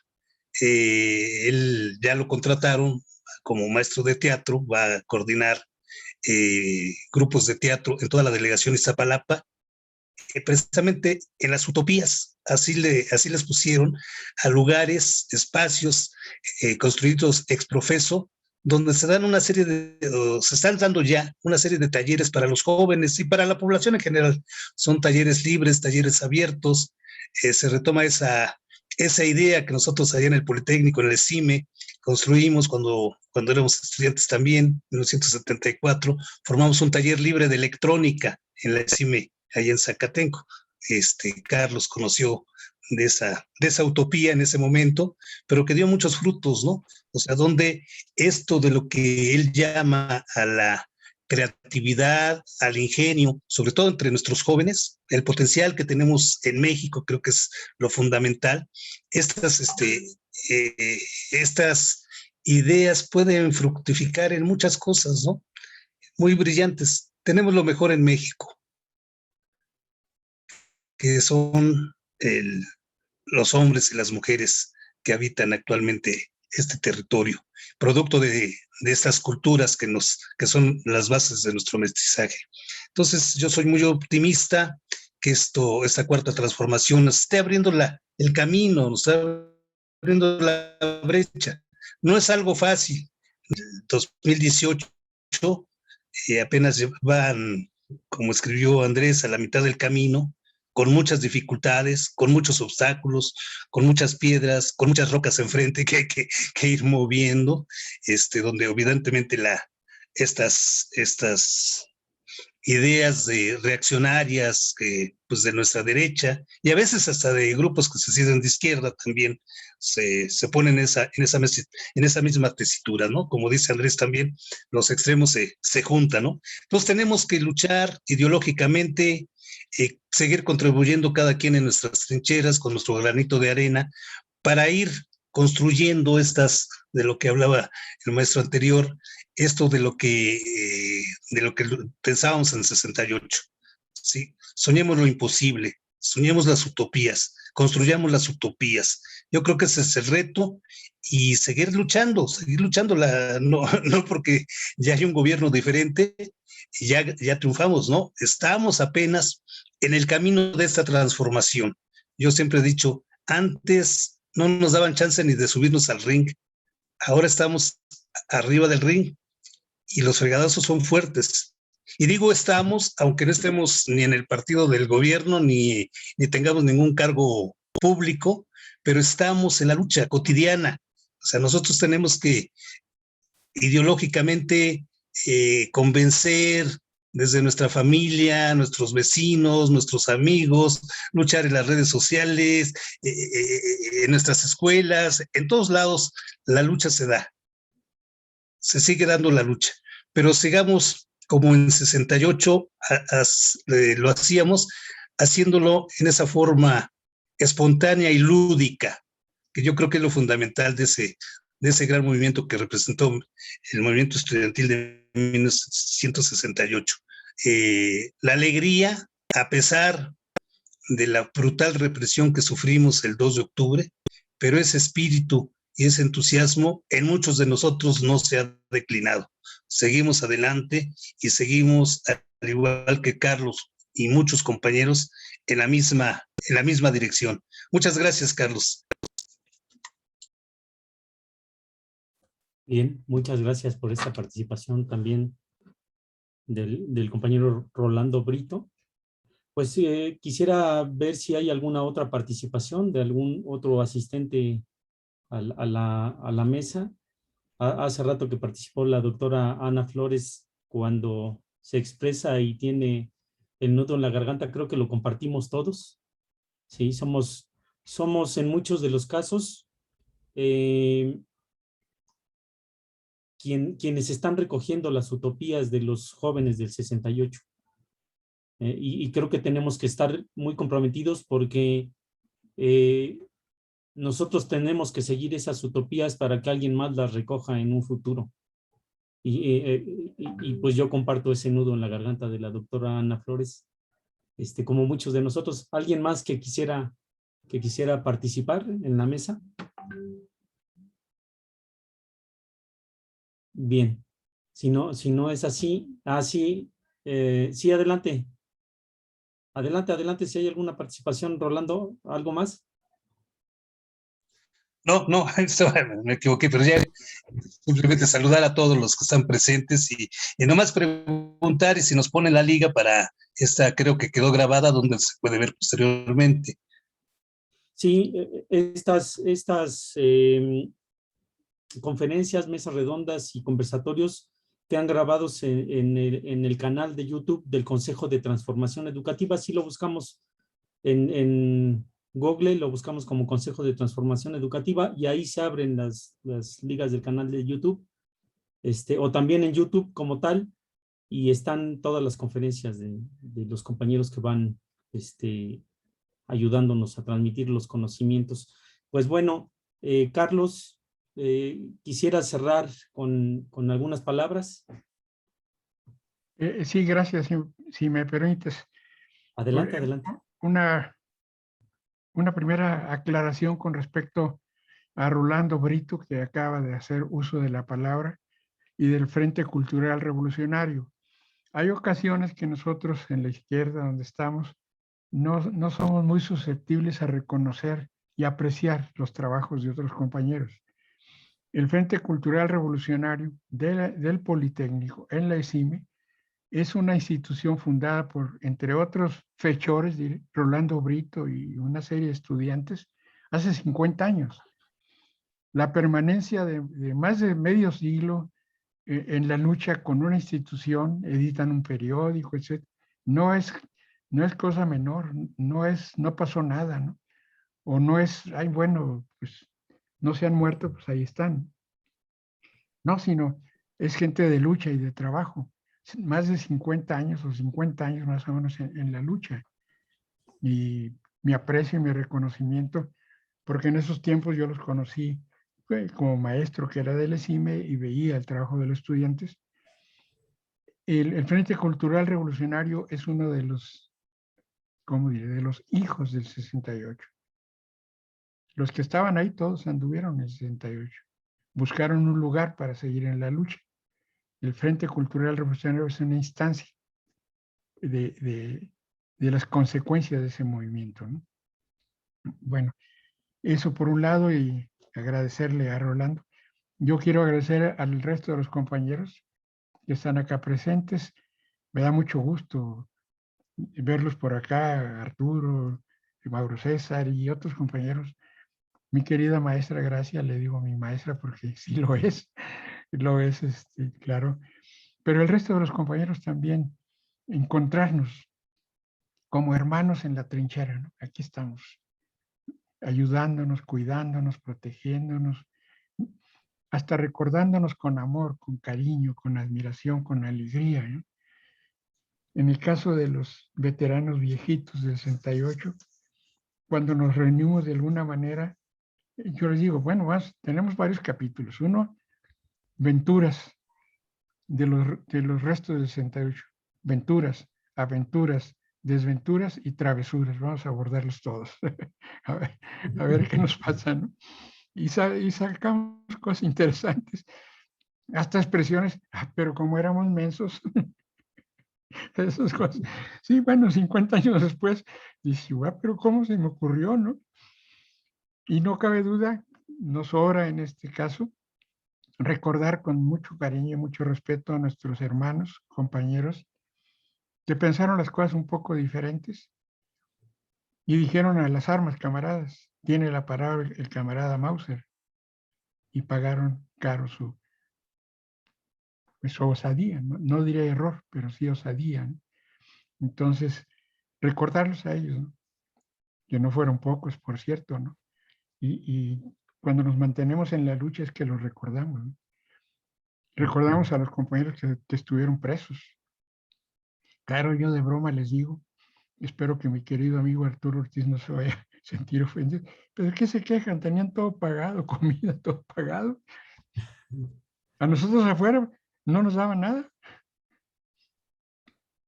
Él ya lo contrataron como maestro de teatro, va a coordinar grupos de teatro en toda la delegación Iztapalapa, precisamente en las utopías, así les pusieron, a lugares, espacios construidos ex profeso, donde se dan se están dando ya una serie de talleres para los jóvenes y para la población en general. Son talleres libres, talleres abiertos, se retoma esa idea que nosotros allá en el Politécnico, en el CIME, construimos cuando éramos estudiantes también, en 1974, formamos un taller libre de electrónica en la CIME, allá en Zacatenco. Carlos conoció de esa utopía en ese momento, pero que dio muchos frutos, ¿no? O sea, donde esto de lo que él llama a la creatividad, al ingenio, sobre todo entre nuestros jóvenes, el potencial que tenemos en México creo que es lo fundamental. Estas ideas pueden fructificar en muchas cosas, ¿no? Muy brillantes. Tenemos lo mejor en México, que son los hombres y las mujeres que habitan actualmente este territorio, producto de estas culturas que son las bases de nuestro mestizaje. Entonces, yo soy muy optimista que esta Cuarta Transformación nos esté abriendo el camino, nos está abriendo la brecha. No es algo fácil. En 2018 apenas van, como escribió Andrés, a la mitad del camino, con muchas dificultades, con muchos obstáculos, con muchas piedras, con muchas rocas enfrente que hay que ir moviendo, donde evidentemente estas ideas reaccionarias pues de nuestra derecha, y a veces hasta de grupos que se sienten de izquierda también, se ponen en esa misma tesitura, ¿no? Como dice Andrés también, los extremos se juntan, ¿no? Entonces tenemos que luchar ideológicamente, seguir contribuyendo cada quien en nuestras trincheras con nuestro granito de arena para ir construyendo de lo que hablaba el maestro anterior, esto de lo que pensábamos en el 68. ¿Sí? Soñemos lo imposible, soñemos las utopías, construyamos las utopías. Yo creo que ese es el reto y seguir luchando, no porque ya hay un gobierno diferente y ya triunfamos, ¿no? Estamos apenas en el camino de esta transformación. Yo siempre he dicho, antes no nos daban chance ni de subirnos al ring, ahora estamos arriba del ring y los fregadazos son fuertes. Y digo estamos, aunque no estemos ni en el partido del gobierno, ni tengamos ningún cargo público, pero estamos en la lucha cotidiana. O sea, nosotros tenemos que ideológicamente convencer desde nuestra familia, nuestros vecinos, nuestros amigos, luchar en las redes sociales, en nuestras escuelas, en todos lados la lucha se da. Se sigue dando la lucha, pero sigamos como en 68 lo hacíamos, haciéndolo en esa forma espontánea y lúdica, que yo creo que es lo fundamental de ese gran movimiento que representó el movimiento estudiantil de 1968. La alegría, a pesar de la brutal represión que sufrimos el 2 de octubre, pero ese espíritu y ese entusiasmo en muchos de nosotros no se ha declinado. Seguimos adelante y seguimos, al igual que Carlos y muchos compañeros, en la misma dirección. Muchas gracias, Carlos. Bien, muchas gracias por esta participación también del compañero Rolando Brito. Pues quisiera ver si hay alguna otra participación de algún otro asistente a la mesa. Hace rato que participó la doctora Ana Flores cuando se expresa y tiene el nudo en la garganta creo que lo compartimos todos. Sí, somos en muchos de los casos quienes están recogiendo las utopías de los jóvenes del 68. Y creo que tenemos que estar muy comprometidos porque nosotros tenemos que seguir esas utopías para que alguien más las recoja en un futuro. Y pues yo comparto ese nudo en la garganta de la doctora Ana Flores, como muchos de nosotros. ¿Alguien más que quisiera participar en la mesa? Bien. Si no es así, sí, adelante. Adelante, si hay alguna participación, Rolando, ¿algo más? No, me equivoqué, pero ya simplemente saludar a todos los que están presentes y nomás preguntar y si nos ponen la liga para esta, creo que quedó grabada, donde se puede ver posteriormente. Sí, estas conferencias, mesas redondas y conversatorios quedan grabados en el canal de YouTube del Consejo de Transformación Educativa. Si lo buscamos en Google, lo buscamos como Consejo de Transformación Educativa y ahí se abren las ligas del canal de YouTube, o también en YouTube como tal, y están todas las conferencias de los compañeros que van ayudándonos a transmitir los conocimientos. Pues bueno, Carlos, quisiera cerrar con algunas palabras. Sí, gracias, si me permites. Adelante, adelante. Una primera aclaración con respecto a Rolando Brito, que acaba de hacer uso de la palabra, y del Frente Cultural Revolucionario. Hay ocasiones que nosotros en la izquierda, donde estamos, no somos muy susceptibles a reconocer y apreciar los trabajos de otros compañeros. El Frente Cultural Revolucionario del Politécnico en la ESIME es una institución fundada por, entre otros fechores, Rolando Brito y una serie de estudiantes, hace 50 años. La permanencia de más de medio siglo en la lucha con una institución, editan un periódico, etc. No es cosa menor, no pasó nada, ¿no? O no es, ay, bueno, pues no se han muerto, pues ahí están. No, sino es gente de lucha y de trabajo. Más de 50 años o 50 años más o menos en la lucha. Y mi aprecio y mi reconocimiento, porque en esos tiempos yo los conocí como maestro que era del ESIME y veía el trabajo de los estudiantes. El Frente Cultural Revolucionario es uno de los, ¿cómo diré?, de los hijos del 68. Los que estaban ahí todos anduvieron en el 68. Buscaron un lugar para seguir en la lucha. El Frente Cultural Revolucionario es una instancia de las consecuencias de ese movimiento, ¿no? Bueno, eso por un lado, y agradecerle a Rolando. Yo quiero agradecer al resto de los compañeros que están acá presentes. Me da mucho gusto verlos por acá, Arturo, Mauro César y otros compañeros. Mi querida maestra Gracia, le digo mi maestra porque sí lo es, claro. Pero el resto de los compañeros también, encontrarnos como hermanos en la trinchera, ¿no? Aquí estamos, ayudándonos, cuidándonos, protegiéndonos, hasta recordándonos con amor, con cariño, con admiración, con alegría, ¿no? En el caso de los veteranos viejitos del 68, cuando nos reunimos de alguna manera, yo les digo, bueno, tenemos varios capítulos. Uno, venturas de los restos del 68. Venturas, aventuras, desventuras y travesuras. Vamos a abordarlos todos. a ver qué nos pasa, ¿no? Y sacamos cosas interesantes. Hasta expresiones, pero como éramos mensos, esas cosas. Sí, bueno, 50 años después, dije, pero ¿cómo se me ocurrió, no? Y no cabe duda, nos sobra en este caso recordar con mucho cariño y mucho respeto a nuestros hermanos, compañeros, que pensaron las cosas un poco diferentes y dijeron a las armas, camaradas, tiene la palabra el camarada Mauser, y pagaron caro su osadía, no diré error, pero sí osadía, ¿no? Entonces, recordarlos a ellos, ¿no? Que no fueron pocos, por cierto, ¿no? Y cuando nos mantenemos en la lucha es que los recordamos, ¿no? Recordamos a los compañeros que estuvieron presos. Claro, yo de broma les digo, espero que mi querido amigo Arturo Ortiz no se vaya a sentir ofendido, pero ¿de qué se quejan? Tenían todo pagado, comida, todo pagado. A nosotros afuera no nos daban nada,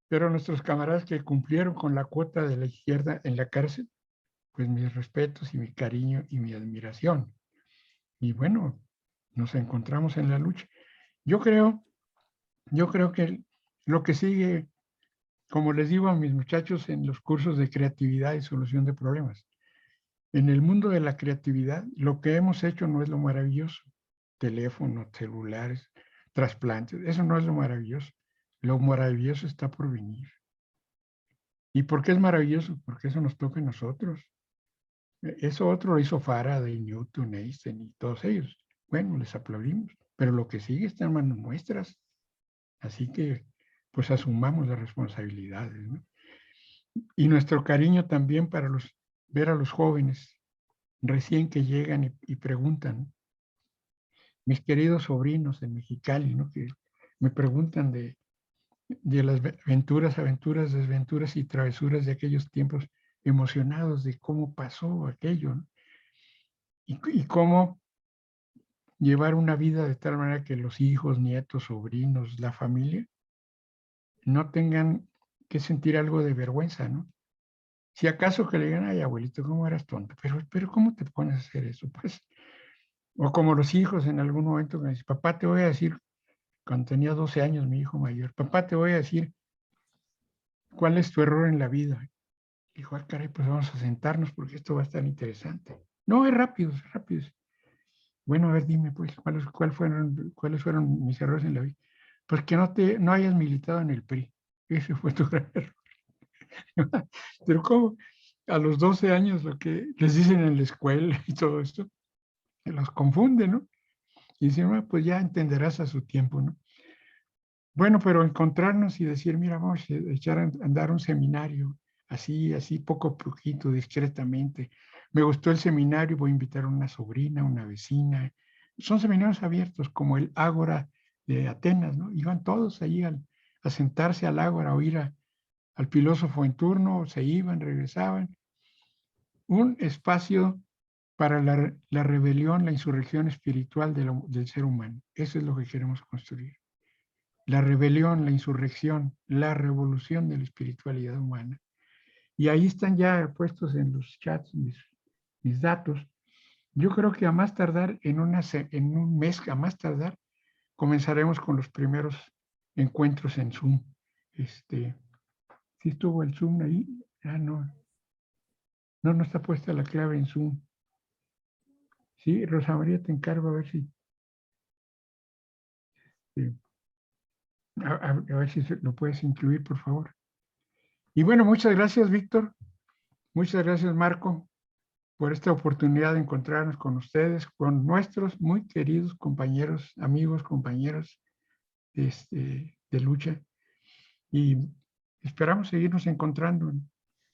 pero nuestros camaradas que cumplieron con la cuota de la izquierda en la cárcel, pues mis respetos y mi cariño y mi admiración. Y bueno, nos encontramos en la lucha. Yo creo que lo que sigue, como les digo a mis muchachos en los cursos de creatividad y solución de problemas, en el mundo de la creatividad, lo que hemos hecho no es lo maravilloso. Teléfonos, celulares, trasplantes, eso no es lo maravilloso. Lo maravilloso está por venir. ¿Y por qué es maravilloso? Porque eso nos toca a nosotros. Eso otro lo hizo Faraday, Newton, Einstein y todos ellos. Bueno, les aplaudimos, pero lo que sigue está en manos nuestras. Así que, pues asumamos las responsabilidades, ¿no? Y nuestro cariño también para ver a los jóvenes recién que llegan y preguntan. Mis queridos sobrinos en Mexicali, ¿no? Que me preguntan de las aventuras, desventuras y travesuras de aquellos tiempos, emocionados de cómo pasó aquello, ¿no? Y cómo llevar una vida de tal manera que los hijos, nietos, sobrinos, la familia, no tengan que sentir algo de vergüenza, ¿no? Si acaso que le digan, ay, abuelito, ¿cómo eras tonto? Pero ¿cómo te pones a hacer eso? Pues, o como los hijos en algún momento me dicen, papá, te voy a decir, cuando tenía 12 años, mi hijo mayor, papá, te voy a decir cuál es tu error en la vida. Dijo, ah, caray, pues vamos a sentarnos porque esto va a estar interesante. No, es rápido, es rápido. Bueno, a ver, dime, pues, ¿cuáles fueron mis errores en la vida? Pues que no hayas militado en el PRI. Ese fue tu gran error. Pero ¿cómo? A los 12 años lo que les dicen en la escuela y todo esto, los confunde, ¿no? Y dicen, ah, pues ya entenderás a su tiempo, ¿no? Bueno, pero encontrarnos y decir, mira, vamos a echar a andar un seminario, así, poco poquito, discretamente. Me gustó el seminario, voy a invitar a una sobrina, una vecina. Son seminarios abiertos, como el Ágora de Atenas, ¿no? Iban todos allí a sentarse al Ágora, a oír al filósofo en turno, se iban, regresaban. Un espacio para la rebelión, la insurrección espiritual del ser humano. Eso es lo que queremos construir. La rebelión, la insurrección, la revolución de la espiritualidad humana. Y ahí están ya puestos en los chats mis datos. Yo creo que a más tardar, en un mes, a más tardar, comenzaremos con los primeros encuentros en Zoom. ¿Sí estuvo el Zoom ahí? Ah, no. No está puesta la clave en Zoom. Sí, Rosa María, te encargo a ver si... A ver si lo puedes incluir, por favor. Y bueno, muchas gracias, Víctor. Muchas gracias, Marco, por esta oportunidad de encontrarnos con ustedes, con nuestros muy queridos compañeros, amigos, compañeros de lucha. Y esperamos seguirnos encontrando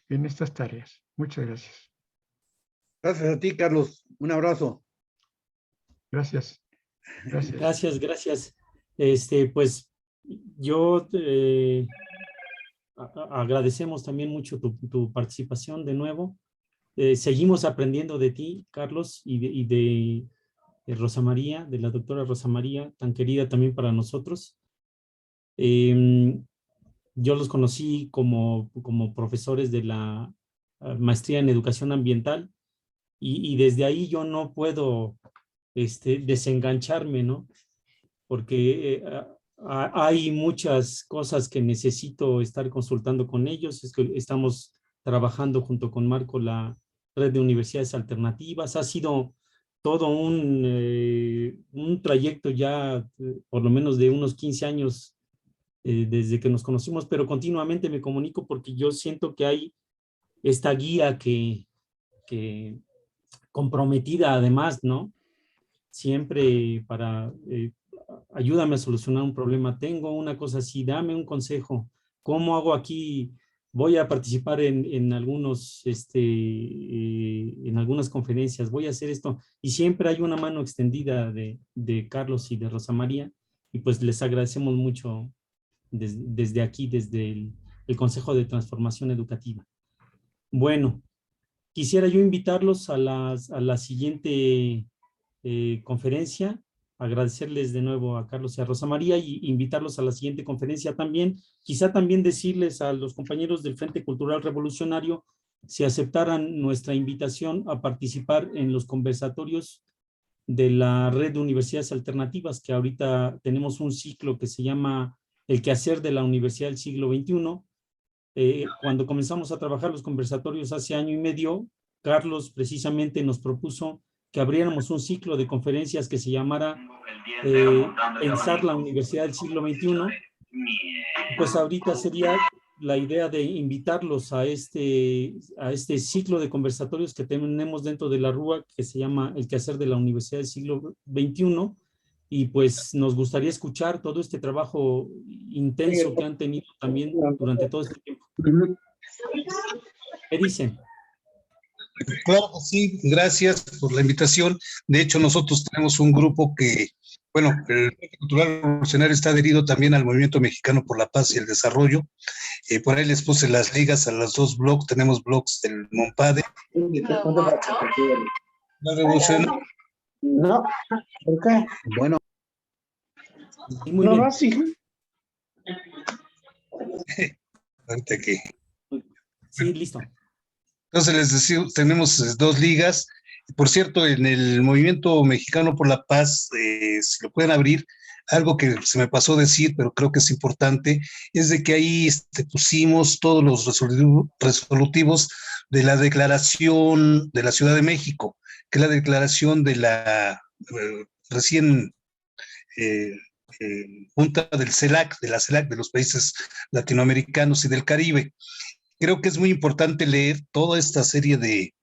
en estas tareas. Muchas gracias. Gracias a ti, Carlos. Un abrazo. Gracias. Gracias, gracias. Pues yo agradecemos también mucho tu participación de nuevo. Seguimos aprendiendo de ti, Carlos, y de Rosa María, de la doctora Rosa María, tan querida también para nosotros. Yo los conocí como profesores de la maestría en educación ambiental y desde ahí yo no puedo desengancharme, ¿no? Porque hay muchas cosas que necesito estar consultando con ellos. Es que estamos trabajando junto con Marco la red de universidades alternativas. Ha sido todo un trayecto ya, por lo menos de unos 15 años desde que nos conocimos, pero continuamente me comunico porque yo siento que hay esta guía que comprometida además, ¿no? Siempre para ayúdame a solucionar un problema, tengo una cosa así, dame un consejo, ¿cómo hago aquí Voy a participar en algunos, en algunas conferencias, voy a hacer esto, y siempre hay una mano extendida de Carlos y de Rosa María, y pues les agradecemos mucho desde aquí, desde el Consejo de Transformación Educativa. Bueno, quisiera yo invitarlos a la siguiente conferencia, agradecerles de nuevo a Carlos y a Rosa María y invitarlos a la siguiente conferencia también. Quizá también decirles a los compañeros del Frente Cultural Revolucionario si aceptaran nuestra invitación a participar en los conversatorios de la red de universidades alternativas, que ahorita tenemos un ciclo que se llama El quehacer de la Universidad del Siglo XXI. Cuando comenzamos a trabajar los conversatorios hace año y medio, Carlos precisamente nos propuso que abriéramos un ciclo de conferencias que se llamara Pensar la Universidad del Siglo XXI. Pues ahorita sería la idea de invitarlos a este ciclo de conversatorios que tenemos dentro de la RUA, que se llama El quehacer de la Universidad del Siglo XXI, y pues nos gustaría escuchar todo este trabajo intenso que han tenido también durante todo este tiempo. ¿Qué dicen? Claro que sí, gracias por la invitación. De hecho, nosotros tenemos un grupo que, bueno, el Frente Cultural Revolucionario está adherido también al Movimiento Mexicano por la Paz y el Desarrollo. Por ahí les puse las ligas a los dos blogs. Tenemos blogs del MONPADE. La Revolución. No, ¿por qué? Bueno, Sí, muy bien. sí. Ahorita que. Sí, listo. Entonces les decía, tenemos dos ligas. Por cierto, en el Movimiento Mexicano por la Paz, si lo pueden abrir, algo que se me pasó decir, pero creo que es importante, es de que ahí pusimos todos los resolutivos de la Declaración de la Ciudad de México, que es la declaración de la recién junta del CELAC, de la CELAC, de los países latinoamericanos y del Caribe. Creo que es muy importante leer toda esta serie de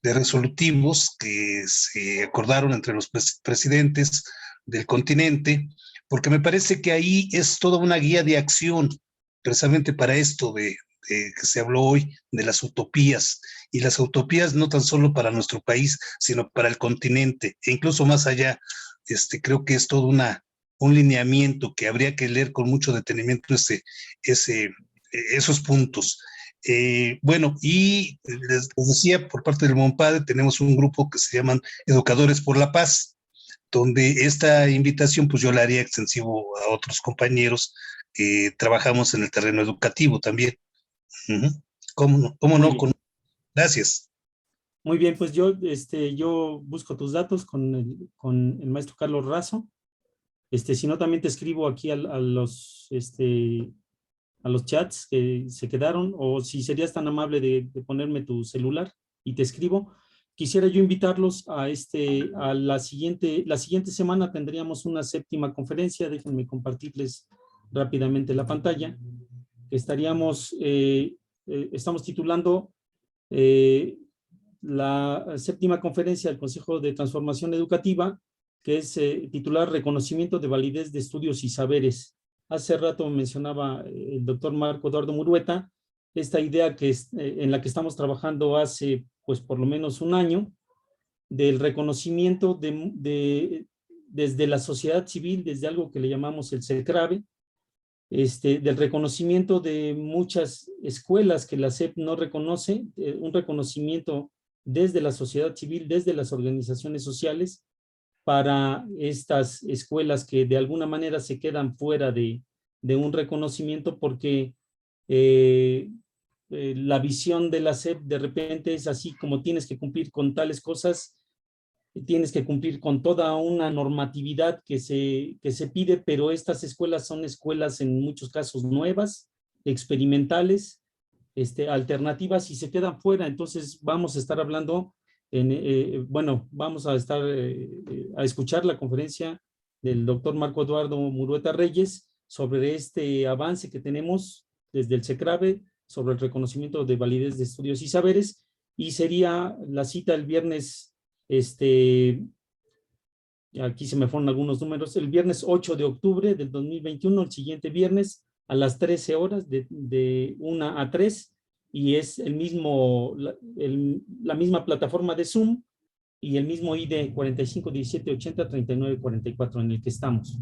resolutivos que se acordaron entre los presidentes del continente, porque me parece que ahí es toda una guía de acción, precisamente para esto que se habló hoy, de las utopías, y las utopías no tan solo para nuestro país, sino para el continente, e incluso más allá. Creo que es todo un lineamiento que habría que leer con mucho detenimiento esos puntos. Bueno, y les decía, por parte del MONPADE tenemos un grupo que se llaman Educadores por la Paz, donde esta invitación pues yo la haría extensivo a otros compañeros que trabajamos en el terreno educativo también. ¿Cómo no? Gracias. Muy bien, pues yo busco tus datos con el maestro Carlos Razo. Si no, también te escribo aquí a los chats que se quedaron, o si serías tan amable de ponerme tu celular y te escribo. Quisiera yo invitarlos a la siguiente semana tendríamos una 7ª conferencia. Déjenme compartirles rápidamente la pantalla. Estamos titulando la 7ª conferencia del Consejo de Transformación Educativa, que es titular Reconocimiento de Validez de Estudios y Saberes. Hace rato mencionaba el doctor Marco Eduardo Murueta, esta idea en la que estamos trabajando hace pues por lo menos un año, del reconocimiento desde la sociedad civil, desde algo que le llamamos el CECRAVE, del reconocimiento de muchas escuelas que la SEP no reconoce, un reconocimiento desde la sociedad civil, desde las organizaciones sociales, para estas escuelas que de alguna manera se quedan fuera de un reconocimiento, porque la visión de la SEP de repente es así como tienes que cumplir con tales cosas, tienes que cumplir con toda una normatividad que se pide, pero estas escuelas son escuelas en muchos casos nuevas, experimentales, alternativas, y se quedan fuera. Entonces vamos a estar hablando, vamos a estar a escuchar la conferencia del doctor Marco Eduardo Murueta Reyes sobre este avance que tenemos desde el CECRAVE sobre el reconocimiento de validez de estudios y saberes, y sería la cita el viernes, aquí se me fueron algunos números, el viernes 8 de octubre del 2021, el siguiente viernes, a las 13 horas, de 1 a 3, y es el mismo, la misma plataforma de Zoom y el mismo ID 45 17 80 39 44 en el que estamos.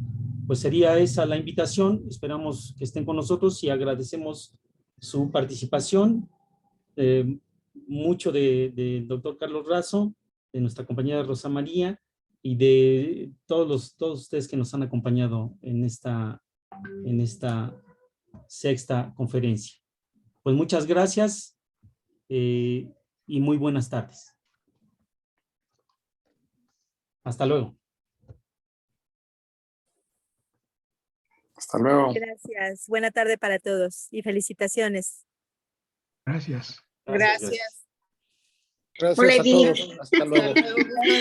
Pues sería esa la invitación. Esperamos que estén con nosotros y agradecemos su participación. Mucho del doctor Carlos Razo, de nuestra compañera Rosa María y de todos ustedes que nos han acompañado en esta sexta conferencia. Pues muchas gracias y muy buenas tardes. Hasta luego. Hasta luego. Gracias. Buena tarde para todos y felicitaciones. Gracias. Gracias. Gracias a todos. Hasta luego.